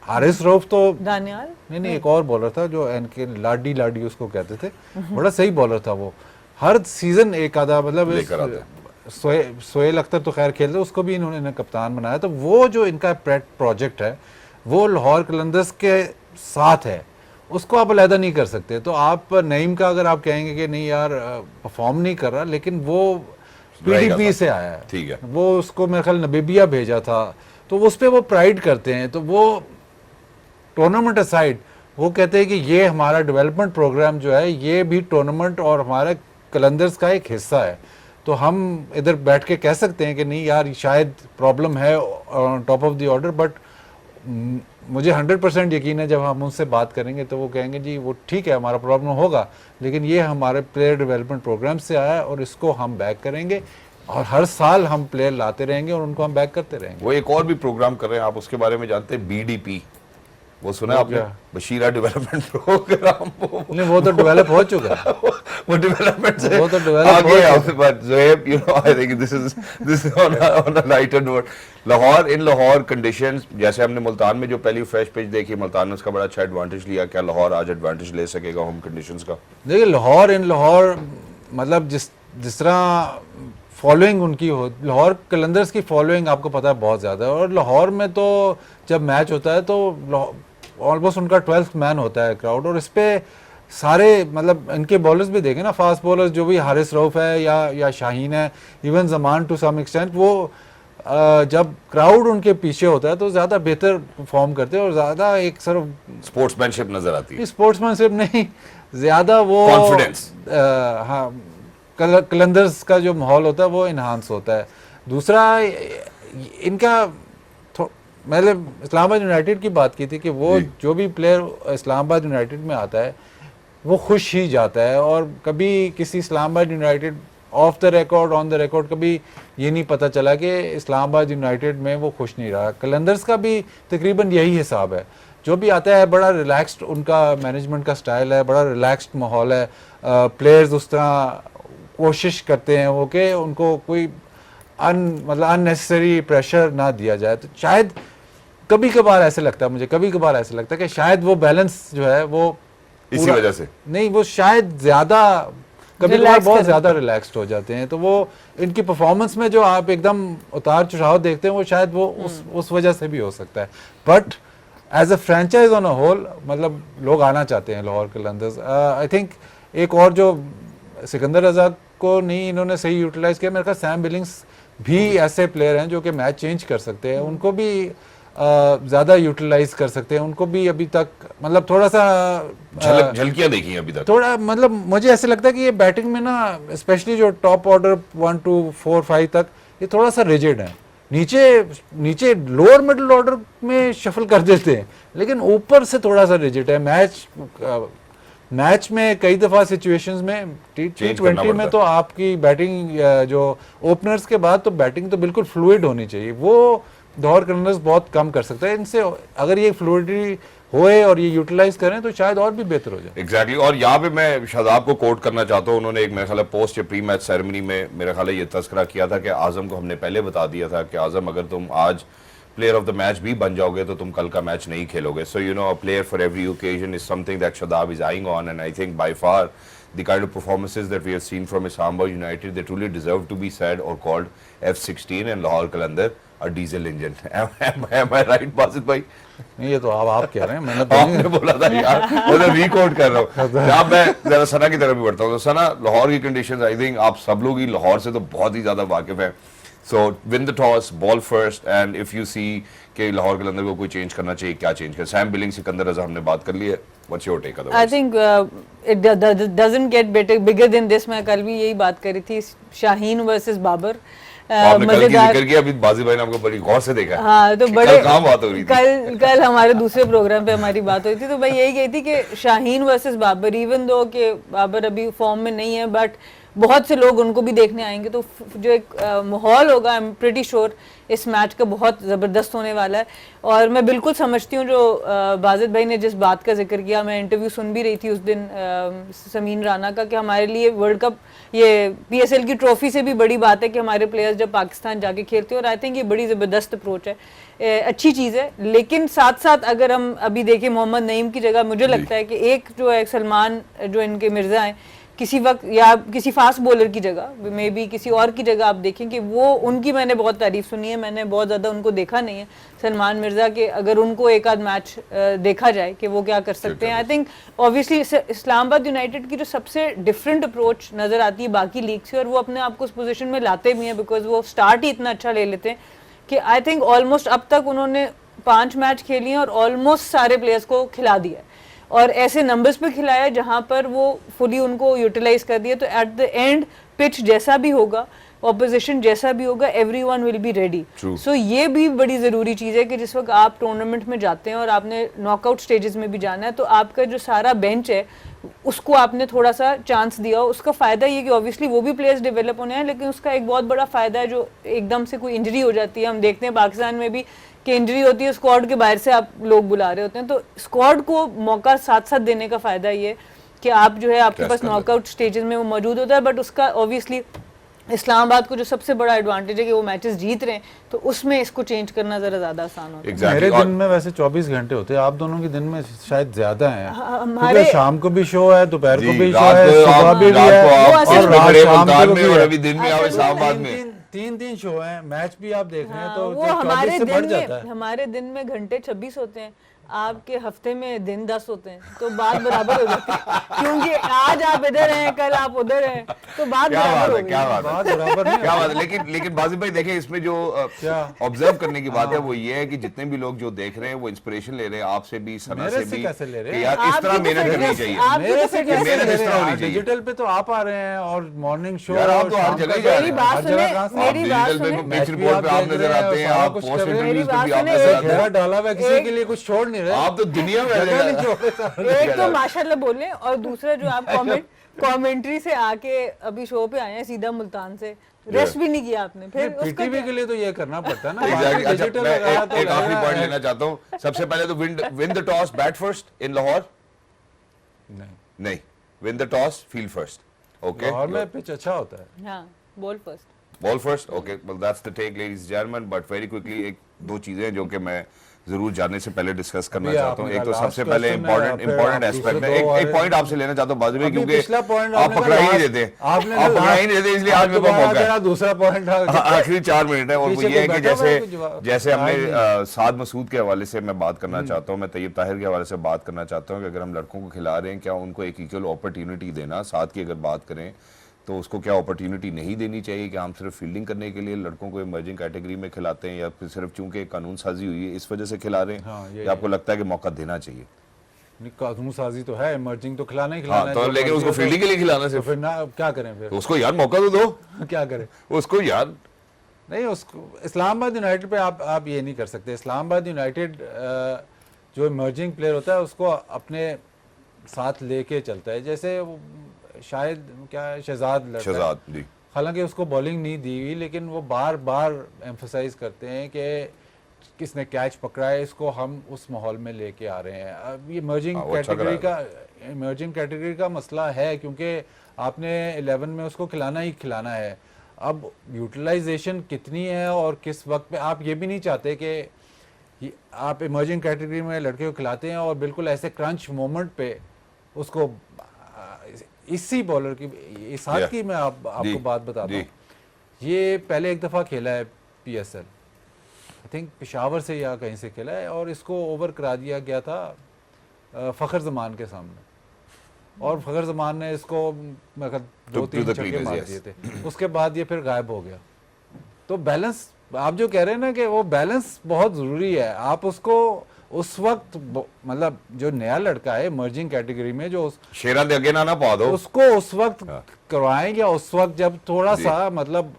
हारिस रऊफ तो दानियाल नहीं एक और बॉलर था जो एनके लाडी उसको कहते थे, बड़ा सही बॉलर था वो। हर सीज़न एक आधा मतलब सोहेल अख्तर तो खैर खेलते, उसको भी इन्होंने कप्तान बनाया। तो वो जो इनका पेट प्रोजेक्ट है वो लाहौर कलंदर्स के साथ है, उसको आप अलहदा नहीं कर सकते। तो आप नईम का अगर आप कहेंगे कि नहीं यार परफॉर्म नहीं कर रहा, लेकिन वो पीडीपी से आया है, ठीक है, वो उसको मेरे ख्याल नबीबिया भेजा था, तो उस पर वो प्राइड करते हैं। तो वो टूर्नामेंट असाइड वो कहते हैं कि ये हमारा डेवलपमेंट प्रोग्राम जो है ये भी टूर्नामेंट और हमारा कलंदर्स का एक हिस्सा है। तो हम इधर बैठ के कह सकते हैं कि नहीं यार शायद प्रॉब्लम है top of the order, but मुझे 100% यकीन है जब हम उनसे बात करेंगे तो वो कहेंगे जी वो ठीक है हमारा प्रॉब्लम होगा, लेकिन ये हमारे प्लेयर डेवलपमेंट प्रोग्राम से आया है और इसको हम बैक करेंगे और हर साल हम प्लेयर लाते रहेंगे और उनको हम बैक करते रहेंगे। वो एक और भी प्रोग्राम कर रहे हैं, आप उसके बारे में जानते हैं? बीडीपी, वो सुना है आपने? बशीरा डेवलपमेंट प्रोग्राम। नहीं वो तो डेवलप हो चुका है, वो डेवलपमेंट से वो तो डेवलप हो आगे, but Zoeb you know I think this is on a lighter note. Lahore, in Lahore conditions, जैसे हमने मुल्तान में जो पहली फ्रेश पिच देखी, मुल्तान ने उसका बड़ा अच्छा एडवांटेज लिया, क्या लाहौर आज एडवांटेज ले सकेगा होम कंडीशंस का? देखिए लाहौर मतलब जिस तरह फॉलोइंग उनकी हो, लाहौर कलंदर्स की फॉलोइंग आपको पता है बहुत ज़्यादा है, और लाहौर में तो जब मैच होता है तो ऑलमोस्ट उनका 12th मैन होता है क्राउड। और इस पर सारे मतलब इनके बॉलर्स भी देखें ना, फास्ट बॉलर्स जो भी हारिस रऊफ है या शाहीन है, even Zaman to some extent, वो जब क्राउड उनके पीछे होता है तो ज़्यादा बेहतर परफॉर्म करते हैं और ज़्यादा एक सिर्फ स्पोर्ट्समैनशिप नजर आती है। स्पोर्ट्समैनशिप नहीं, ज़्यादा वो कॉन्फिडेंस, हाँ कलंदर्स का जो माहौल होता है वो इन्हांस होता है। दूसरा इनका मैंने इस्लामाबाद यूनाइटेड की बात की थी कि वो जो भी प्लेयर इस्लामाबाद यूनाइटेड में आता है वो खुश ही जाता है, और कभी किसी Islamabad United of the record on the record कभी ये नहीं पता चला कि इस्लामाबाद यूनाइटेड में वो खुश नहीं रहा। कलंदर्स का भी तकरीबन यही हिसाब है, जो भी आता है बड़ा रिलैक्स्ड उनका मैनेजमेंट का स्टाइल है, बड़ा रिलैक्स्ड माहौल है। प्लेयर्स उस तरह कोशिश करते हैं वो कि उनको कोई मतलब अननेसेसरी प्रेशर ना दिया जाए। तो शायद कभी कभार ऐसे लगता है मुझे, कभी कभार ऐसे लगता है कि शायद वो बैलेंस जो है वो इसी वजह से नहीं, वो शायद ज़्यादा कभी कभार बहुत ज़्यादा रिलैक्स्ड हो जाते हैं। तो वो इनकी परफॉर्मेंस में जो आप एकदम उतार चढ़ाव देखते हैं वो शायद वो उस वजह से भी हो सकता है। But as a franchise on a whole मतलब लोग आना चाहते हैं लाहौर कलंदर्स। आई थिंक एक और जो सिकंदर रजा को नहीं इन्होंने सही यूटिलाइज किया, मेरे ख्याल सैम बिलिंग्स भी ऐसे प्लेयर हैं जो कि मैच चेंज कर सकते हैं, उनको भी ज़्यादा यूटिलाइज कर सकते हैं। उनको भी अभी तक मतलब थोड़ा सा झलकियां देखी अभी तक, थोड़ा मतलब मुझे ऐसे लगता है कि ये बैटिंग में ना स्पेशली जो टॉप ऑर्डर 1 2 4 5 तक ये थोड़ा सा रिजिड है। नीचे लोअर मिडिल ऑर्डर में शफल कर देते हैं, लेकिन ऊपर से थोड़ा सा रिजिड है। मैच में कई दफ़ा सिचुएशंस में T20 में तो आपकी बैटिंग जो ओपनर्स के बाद तो बैटिंग तो बिल्कुल फ्लूइड होनी चाहिए, वो लाहौर कलंदर्स बहुत कम कर सकता है। इनसे अगर ये फ्लूइडिटी होए और ये यूटिलाइज करें तो शायद और भी बेहतर हो जाए। एग्जैक्टली और यहाँ पे मैं शादाब को कोट करना चाहता हूँ, उन्होंने एक मेरे ख्याल पोस्ट या प्री मैच सेरेमनी में मेरे ख्याल ये तस्करा किया था कि आजम को हमने पहले बता दिया था कि आजम अगर तुम आज प्लेयर ऑफ द मैच भी बन जाओगे तो तुम कल का मैच नहीं खेलोगे। So you know a player for every occasion is something that Shadab is eyeing on, and I think by far the kind of performances that we have seen from Islamabad United, they truly deserve to be said or called F16, and Lahore Qalandar a diesel engine. Am I right, Basit bhai? नहीं ये तो आप कह रहे हैं, मैंने तो आपने बोला था यार, मैं रिकॉर्ड कर रहा हूँ। जब मैं जरा सना की तरफ भी बढ़ता हूँ, तो सना लाहौर की कंडीशंस, आई थिंक आप सब लोग ही लाहौर से तो बहुत ही ज्यादा वाकिफ हैं। So win the toss, ball first, and if you see कि लाहौर कलंदर को कोई चेंज करना चाहिए, क्या चेंज कर? सैम बिलिंग, सिकंदर रजा हमने बात कर ली है, what's your take? I think it doesn't get bigger than this. मैं कल भी यही बात करी थी, शाहीन वर्सेस बाबर। आपने कल की जिक्र किया, अभी बाजी भाई ने आपको बड़ी गौर से देखा है। हाँ, तो बड़े कल कहाँ बात हो रही थी? कल हमारे दूसरे प्रोग्राम पे हमारी बात हुई थी, तो भाई यही कही थी कि Shaheen versus Babar, even though कि बाबर अभी फॉर्म में नहीं है, बट बहुत से लोग उनको भी देखने आएंगे, तो जो एक माहौल होगा, आई एम प्रीटी श्योर इस मैच का बहुत ज़बरदस्त होने वाला है। और मैं बिल्कुल समझती हूँ जो बाजिद भाई ने जिस बात का जिक्र किया, मैं इंटरव्यू सुन भी रही थी उस दिन समीन राना का, कि हमारे लिए वर्ल्ड कप, ये PSL की ट्रॉफी से भी बड़ी बात है कि हमारे प्लेयर्स जब पाकिस्तान जाके खेलते हैं, और आई थिंक ये बड़ी ज़बरदस्त अप्रोच है, अच्छी चीज़ है। लेकिन साथ साथ अगर हम अभी देखें मोहम्मद नईम की जगह, मुझे लगता है कि एक जो है सलमान, जो इनके मिर्ज़ा हैं, किसी वक्त या किसी फास्ट बॉलर की जगह, मे बी किसी और की जगह आप देखें कि वो, उनकी मैंने बहुत तारीफ सुनी है, मैंने बहुत ज़्यादा उनको देखा नहीं है सलमान मिर्ज़ा के, अगर उनको एक आध मैच देखा जाए कि वो क्या कर सकते हैं। I think obviously Islamabad United की जो सबसे डिफरेंट अप्रोच नज़र आती है बाकी लीग से, और वो अपने आप को उस पोजीशन में लाते भी हैं, बिकॉज वो स्टार्ट ही इतना अच्छा ले लेते हैं कि आई थिंक ऑलमोस्ट अब तक उन्होंने 5 मैच खेली हैं और ऑलमोस्ट सारे प्लेयर्स को खिला दिया है, और ऐसे नंबर्स पे खिलाया जहां पर वो फुली उनको यूटिलाइज कर दिया। तो एट द एंड पिच जैसा भी होगा, ऑपोजिशन जैसा भी होगा, एवरीवन विल बी रेडी। सो ये भी बड़ी ज़रूरी चीज़ है कि जिस वक्त आप टूर्नामेंट में जाते हैं और आपने नॉकआउट स्टेजेस में भी जाना है, तो आपका जो सारा बेंच है उसको आपने थोड़ा सा चांस दिया हो। उसका फ़ायदा ये कि ऑब्वियसली वो भी प्लेयर्स डेवलप होने हैं, लेकिन उसका एक बहुत बड़ा फ़ायदा है जो एकदम से कोई इंजरी हो जाती है, हम देखते हैं पाकिस्तान में भी कि इंजरी होती है, स्क्वाड के बाहर से आप लोग बुला रहे होते हैं, तो स्क्वाड को मौका साथ साथ देने का फ़ायदा ये कि आप जो है आपके पास नॉकआउट स्टेजेस में वो मौजूद होता है। बट उसका ऑब्वियसली इस्लामाबाद को जो सबसे बड़ा एडवांटेज है कि वो मैचेस जीत रहे हैं, तो उसमें इसको चेंज करना जरा ज्यादा आसान होता है। मेरे दिन में वैसे 24 घंटे होते हैं, आप दोनों के दिन में शायद ज्यादा हैं, हमारे शाम को भी शो है, दोपहर को भी शो है, सुबह भी है, और रात शाम को भी, और अभी दिन में आओ इस्लामाबाद में 3 शो हैं, मैच भी आप देख रहे हैं, तो वो हमारे दिन में, हमारे दिन में घंटे 26 होते हैं, आपके हफ्ते में दिन 10 होते हैं, तो बात बराबर हो जाती है, क्योंकि आज आप इधर हैं, कल आप उधर हैं, तो बात बराबर हो गई। क्या बात है, क्या बात है। लेकिन बाजिद भाई देखें, इसमें जो ऑब्जर्व करने की बात है वो ये है कि जितने भी लोग जो देख रहे हैं वो इंस्पिरेशन ले रहे हैं आपसे भी, सना से भी, यार इस तरह मेहनत करनी चाहिए। मेहनत इस तरह होनी चाहिए। डिजिटल पे तो आप आ रहे हैं और मॉर्निंग शो, आप तो हर जगह जा रहे हैं, हर जगह मेरी बात सुने, मैच रिपोर्ट पे आप नजर आते हैं, आप पोस्ट इंटरव्यूज पे भी आप नजर आते हैं, डाला हुआ किसी के लिए कुछ छोड़ नहीं रहे आप, तो दुनिया में एक तो माशाल्लाह बोले, और दूसरा जो आप कमेंट्री से आके अभी शो पे आए हैं सीधा मुल्तान से, रेस्ट भी नहीं किया आपने, फिर पीटीवी के लिए तो ये करना पड़ता है ना। अच्छा, मैं एक आखिरी पॉइंट लेना चाहता हूँ। सबसे पहले तो win the toss, bat first in Lahore? नहीं, win the toss, field first. Okay, Lahore में पिच अच्छा होता है। हाँ, ball first. Ball first, okay, well that's the take ladies and gentleman. But very quickly एक दो चीजें जो कि मैं जरूर जानने से पहले डिस्कस करना चाहता हूँ। एक तो सबसे पहले इम्पोर्टेंट एस्पेक्ट में एक पॉइंट आपसे लेना चाहता हूँ बाजू में, क्योंकि आप पकड़ा ही नहीं देते, आप पकड़ा ही नहीं देते, इसलिए आज मेरे को मौका है। दूसरा पॉइंट आखिरी 4 मिनट है, और वो ये है कि जैसे हमने साद मसूद के हवाले से मैं बात करना चाहता हूँ, मैं तैयब ताहिर के हवाले से बात करना चाहता हूँ कि अगर हम लड़कों को खिला रहे हैं, क्या उनको एक इक्वल अपॉर्चुनिटी देना। साद की अगर बात करें तो उसको क्या अपॉर्चुनिटी नहीं देनी चाहिए कि हम सिर्फ फील्डिंग करने के लिए लड़कों को इमर्जिंग कैटेगरी में खिलाते हैं, या फिर सिर्फ चूंकि कानून साजी हुई है इस वजह से खिला रहे हैं? हाँ, या आपको लगता है कि मौका देना चाहिए? कानून साजी तो है, इमर्जिंग तो खिलाना ही खिलाना है, तो लेकिन उसको फील्डिंग के लिए खिलाना सिर्फ, फिर ना क्या करें, फिर उसको यार मौका तो दो। क्या करें उसको यार, नहीं, उसको इस्लामाबाद यूनाइटेड पे आप ये नहीं कर सकते। इस्लामाबाद यूनाइटेड जो इमर्जिंग प्लेयर होता है उसको अपने साथ लेके चलता है, जैसे शायद क्या शहजाद जी, हालांकि उसको बॉलिंग नहीं दी हुई, लेकिन वो बार बार एम्फसाइज करते हैं कि किसने कैच पकड़ा है, इसको हम उस माहौल में लेके आ रहे हैं। अब ये इमर्जिंग कैटेगरी का मसला है, क्योंकि आपने 11 में उसको खिलाना ही खिलाना है। अब यूटिलाइजेशन कितनी है और किस वक्त पे, आप ये भी नहीं चाहते कि आप इमर्जिंग कैटेगरी में लड़के को खिलाते हैं और बिल्कुल ऐसे क्रंच मोमेंट पे उसको इसी बॉलर की इस हाथ Yeah. की मैं आपको जी, बात बताता जी। हूँ। ये पहले एक दफ़ा खेला है PSL, आई थिंक पेशावर से या कहीं से खेला है, और इसको ओवर करा दिया गया था फ़खर जमान के सामने, और फ़खर जमान ने इसको मैं To 2-3 the छक्के cleaners, मार yes. दिए थे। उसके बाद ये फिर गायब हो गया। तो बैलेंस आप जो कह रहे हैं ना कि वो बैलेंस बहुत ज़रूरी है। आप उसको उस वक्त मतलब जो नया लड़का है इमर्जिंग कैटेगरी में, जो शेरा दे अगे ना पा दो, उसको उस वक्त करवाएं, या उस वक्त जब थोड़ा सा मतलब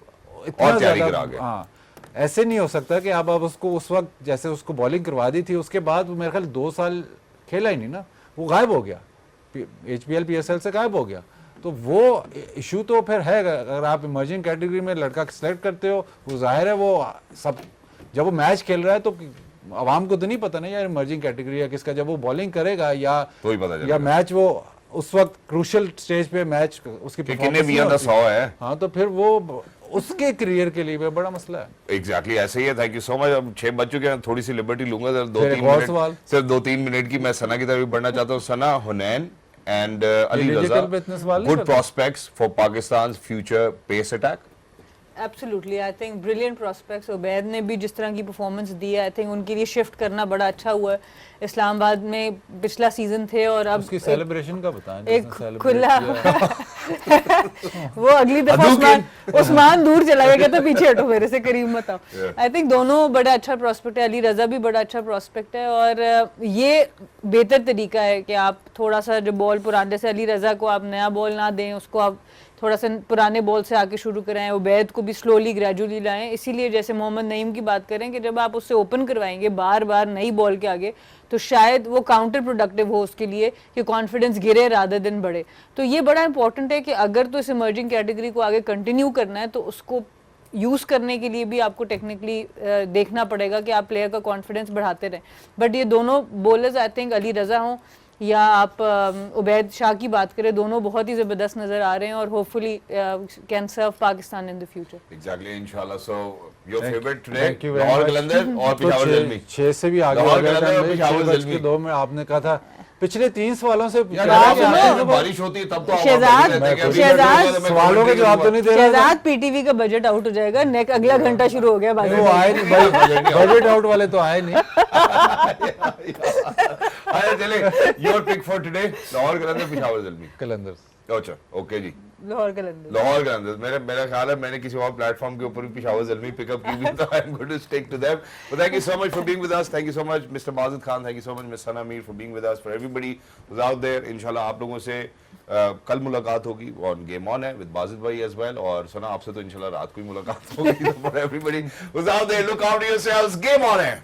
इतना और तैयारी ज्यादा, करा के। हाँ, ऐसे नहीं हो सकता कि आप अब उसको उस वक्त जैसे उसको बॉलिंग करवा दी थी, उसके बाद वो मेरे ख्याल 2 साल खेला ही नहीं ना, वो गायब हो गया, HPL PSL से गायब हो गया। तो वो इशू तो फिर है, अगर आप इमर्जिंग कैटेगरी में लड़का सेलेक्ट करते हो, वो जाहिर है वो सब जब वो मैच खेल रहा है तो आवाम को तो नहीं पता ना यार इमर्जिंग कैटेगरी है किसका, जब वो बॉलिंग करेगा या तो ही पता चलेगा। या मैच वो उस वक्त क्रूशियल स्टेज पे मैच उसकी कि performance किन्ने नहीं बियॉन्ड द होती। 100 है। हाँ, तो फिर वो उसके करियर के लिए भी बड़ा मसला है। एग्जैक्टली ऐसे ही है। Thank you so much. अब 6 बज चुके हैं, थोड़ी सी लिबर्टी लूंगा, फिर एक और सवाल। सिर्फ 2-3 मिनट की। मैं सना की तरफ भी बढ़ना चाहता हूँ। सना, हुनैन एंड अली digital पे इतने रजा, सवाल नहीं गुड करते? Prospects for Pakistan future pace attack. Absolutely, I think brilliant prospects. Ubaid ने भी जिस तरह की परफॉर्मेंस दी है, आई थिंक उनके लिए शिफ्ट करना बड़ा अच्छा हुआ है। इस्लामाबाद में पिछला सीजन थे और अब उसकी सेलिब्रेशन का बताएं, एक जिसने celebrate खुला किया। वो अगली दफा उस्मान दूर चला गया, कहता पीछे हटो मेरे से, करीब मत आओ। आई थिंक दोनों बड़ा अच्छा प्रोस्पेक्ट है, अली रजा भी बड़ा अच्छा प्रोस्पेक्ट है, और ये बेहतर तरीका है कि आप थोड़ा सा जो बॉल पुराने, जैसे अली रजा को आप नया बॉल ना दें, उसको आप थोड़ा सा पुराने बॉल से आके शुरू कराएं, उबैद को भी स्लोली ग्रेजुअली लाएं। इसीलिए जैसे मोहम्मद नईम की बात करें कि जब आप उससे ओपन करवाएंगे बार बार नई बॉल के आगे, तो शायद वो काउंटर प्रोडक्टिव हो उसके लिए कि कॉन्फिडेंस गिरे रादर दिन बढ़े। तो ये बड़ा इंपॉर्टेंट है कि अगर तो इस इमर्जिंग कैटेगरी को आगे कंटिन्यू करना है तो उसको यूज़ करने के लिए भी आपको टेक्निकली देखना पड़ेगा कि आप प्लेयर का कॉन्फिडेंस बढ़ाते रहें। बट ये दोनों बॉलर्स, आई थिंक अली रजा हों या आप उबैद शाह की बात करें, दोनों बहुत ही ज़बरदस्त नज़र आ रहे हैं और hopefully can serve Pakistan in the future. Exactly, इंशाल्लाह। So your favourite today, Thank you very Lahore much. Qalandar और तो पेशावर ज़ल्मी। 6 से भी आगे लाहौर हो गया कलंदर और टाइम, पेशावर 6:02 में आपने कहा था पिछले 3 सवालों से यार, कह रहे हैं कि आप आपने जब बारिश होती है तब तो आप शहजाद- रहते हैं कि अभी शहजाद बैठे हुए तो मैं सवालों के commentary जवाब तो नहीं दे रहा था। शहजाद पीटीवी का बजट आउट हो जाएगा, नेक अगला घंटा शुरू हो गया बाद वो आए नहीं, बजट आउट वाले तो आए नहीं। आया चले। Your pick for today, Lahore Qalandar Peshawar Zalmi. Qalandar अच्छा, ओके जी। लाहौर कलंदर। लाहौर के अंदर मेरा ख्याल है मैंने किसी और प्लेटफॉर्म के ऊपर भी पेशावर ज़ल्मी पिकअप की भी, तो I am going to stick to them. But thank you so much for being with us, thank you so much mister Majid Khan, thank you so much miss Sana Mir for being with us, for everybody who's out there. इंशाल्लाह आप लोगों से कल मुलाकात होगी on game on है with Wajid भाई as well, और सना आपसे तो इंशाल्लाह रात को ही मुलाकात होगी। For everybody who's out there, look out yourselves, game on है।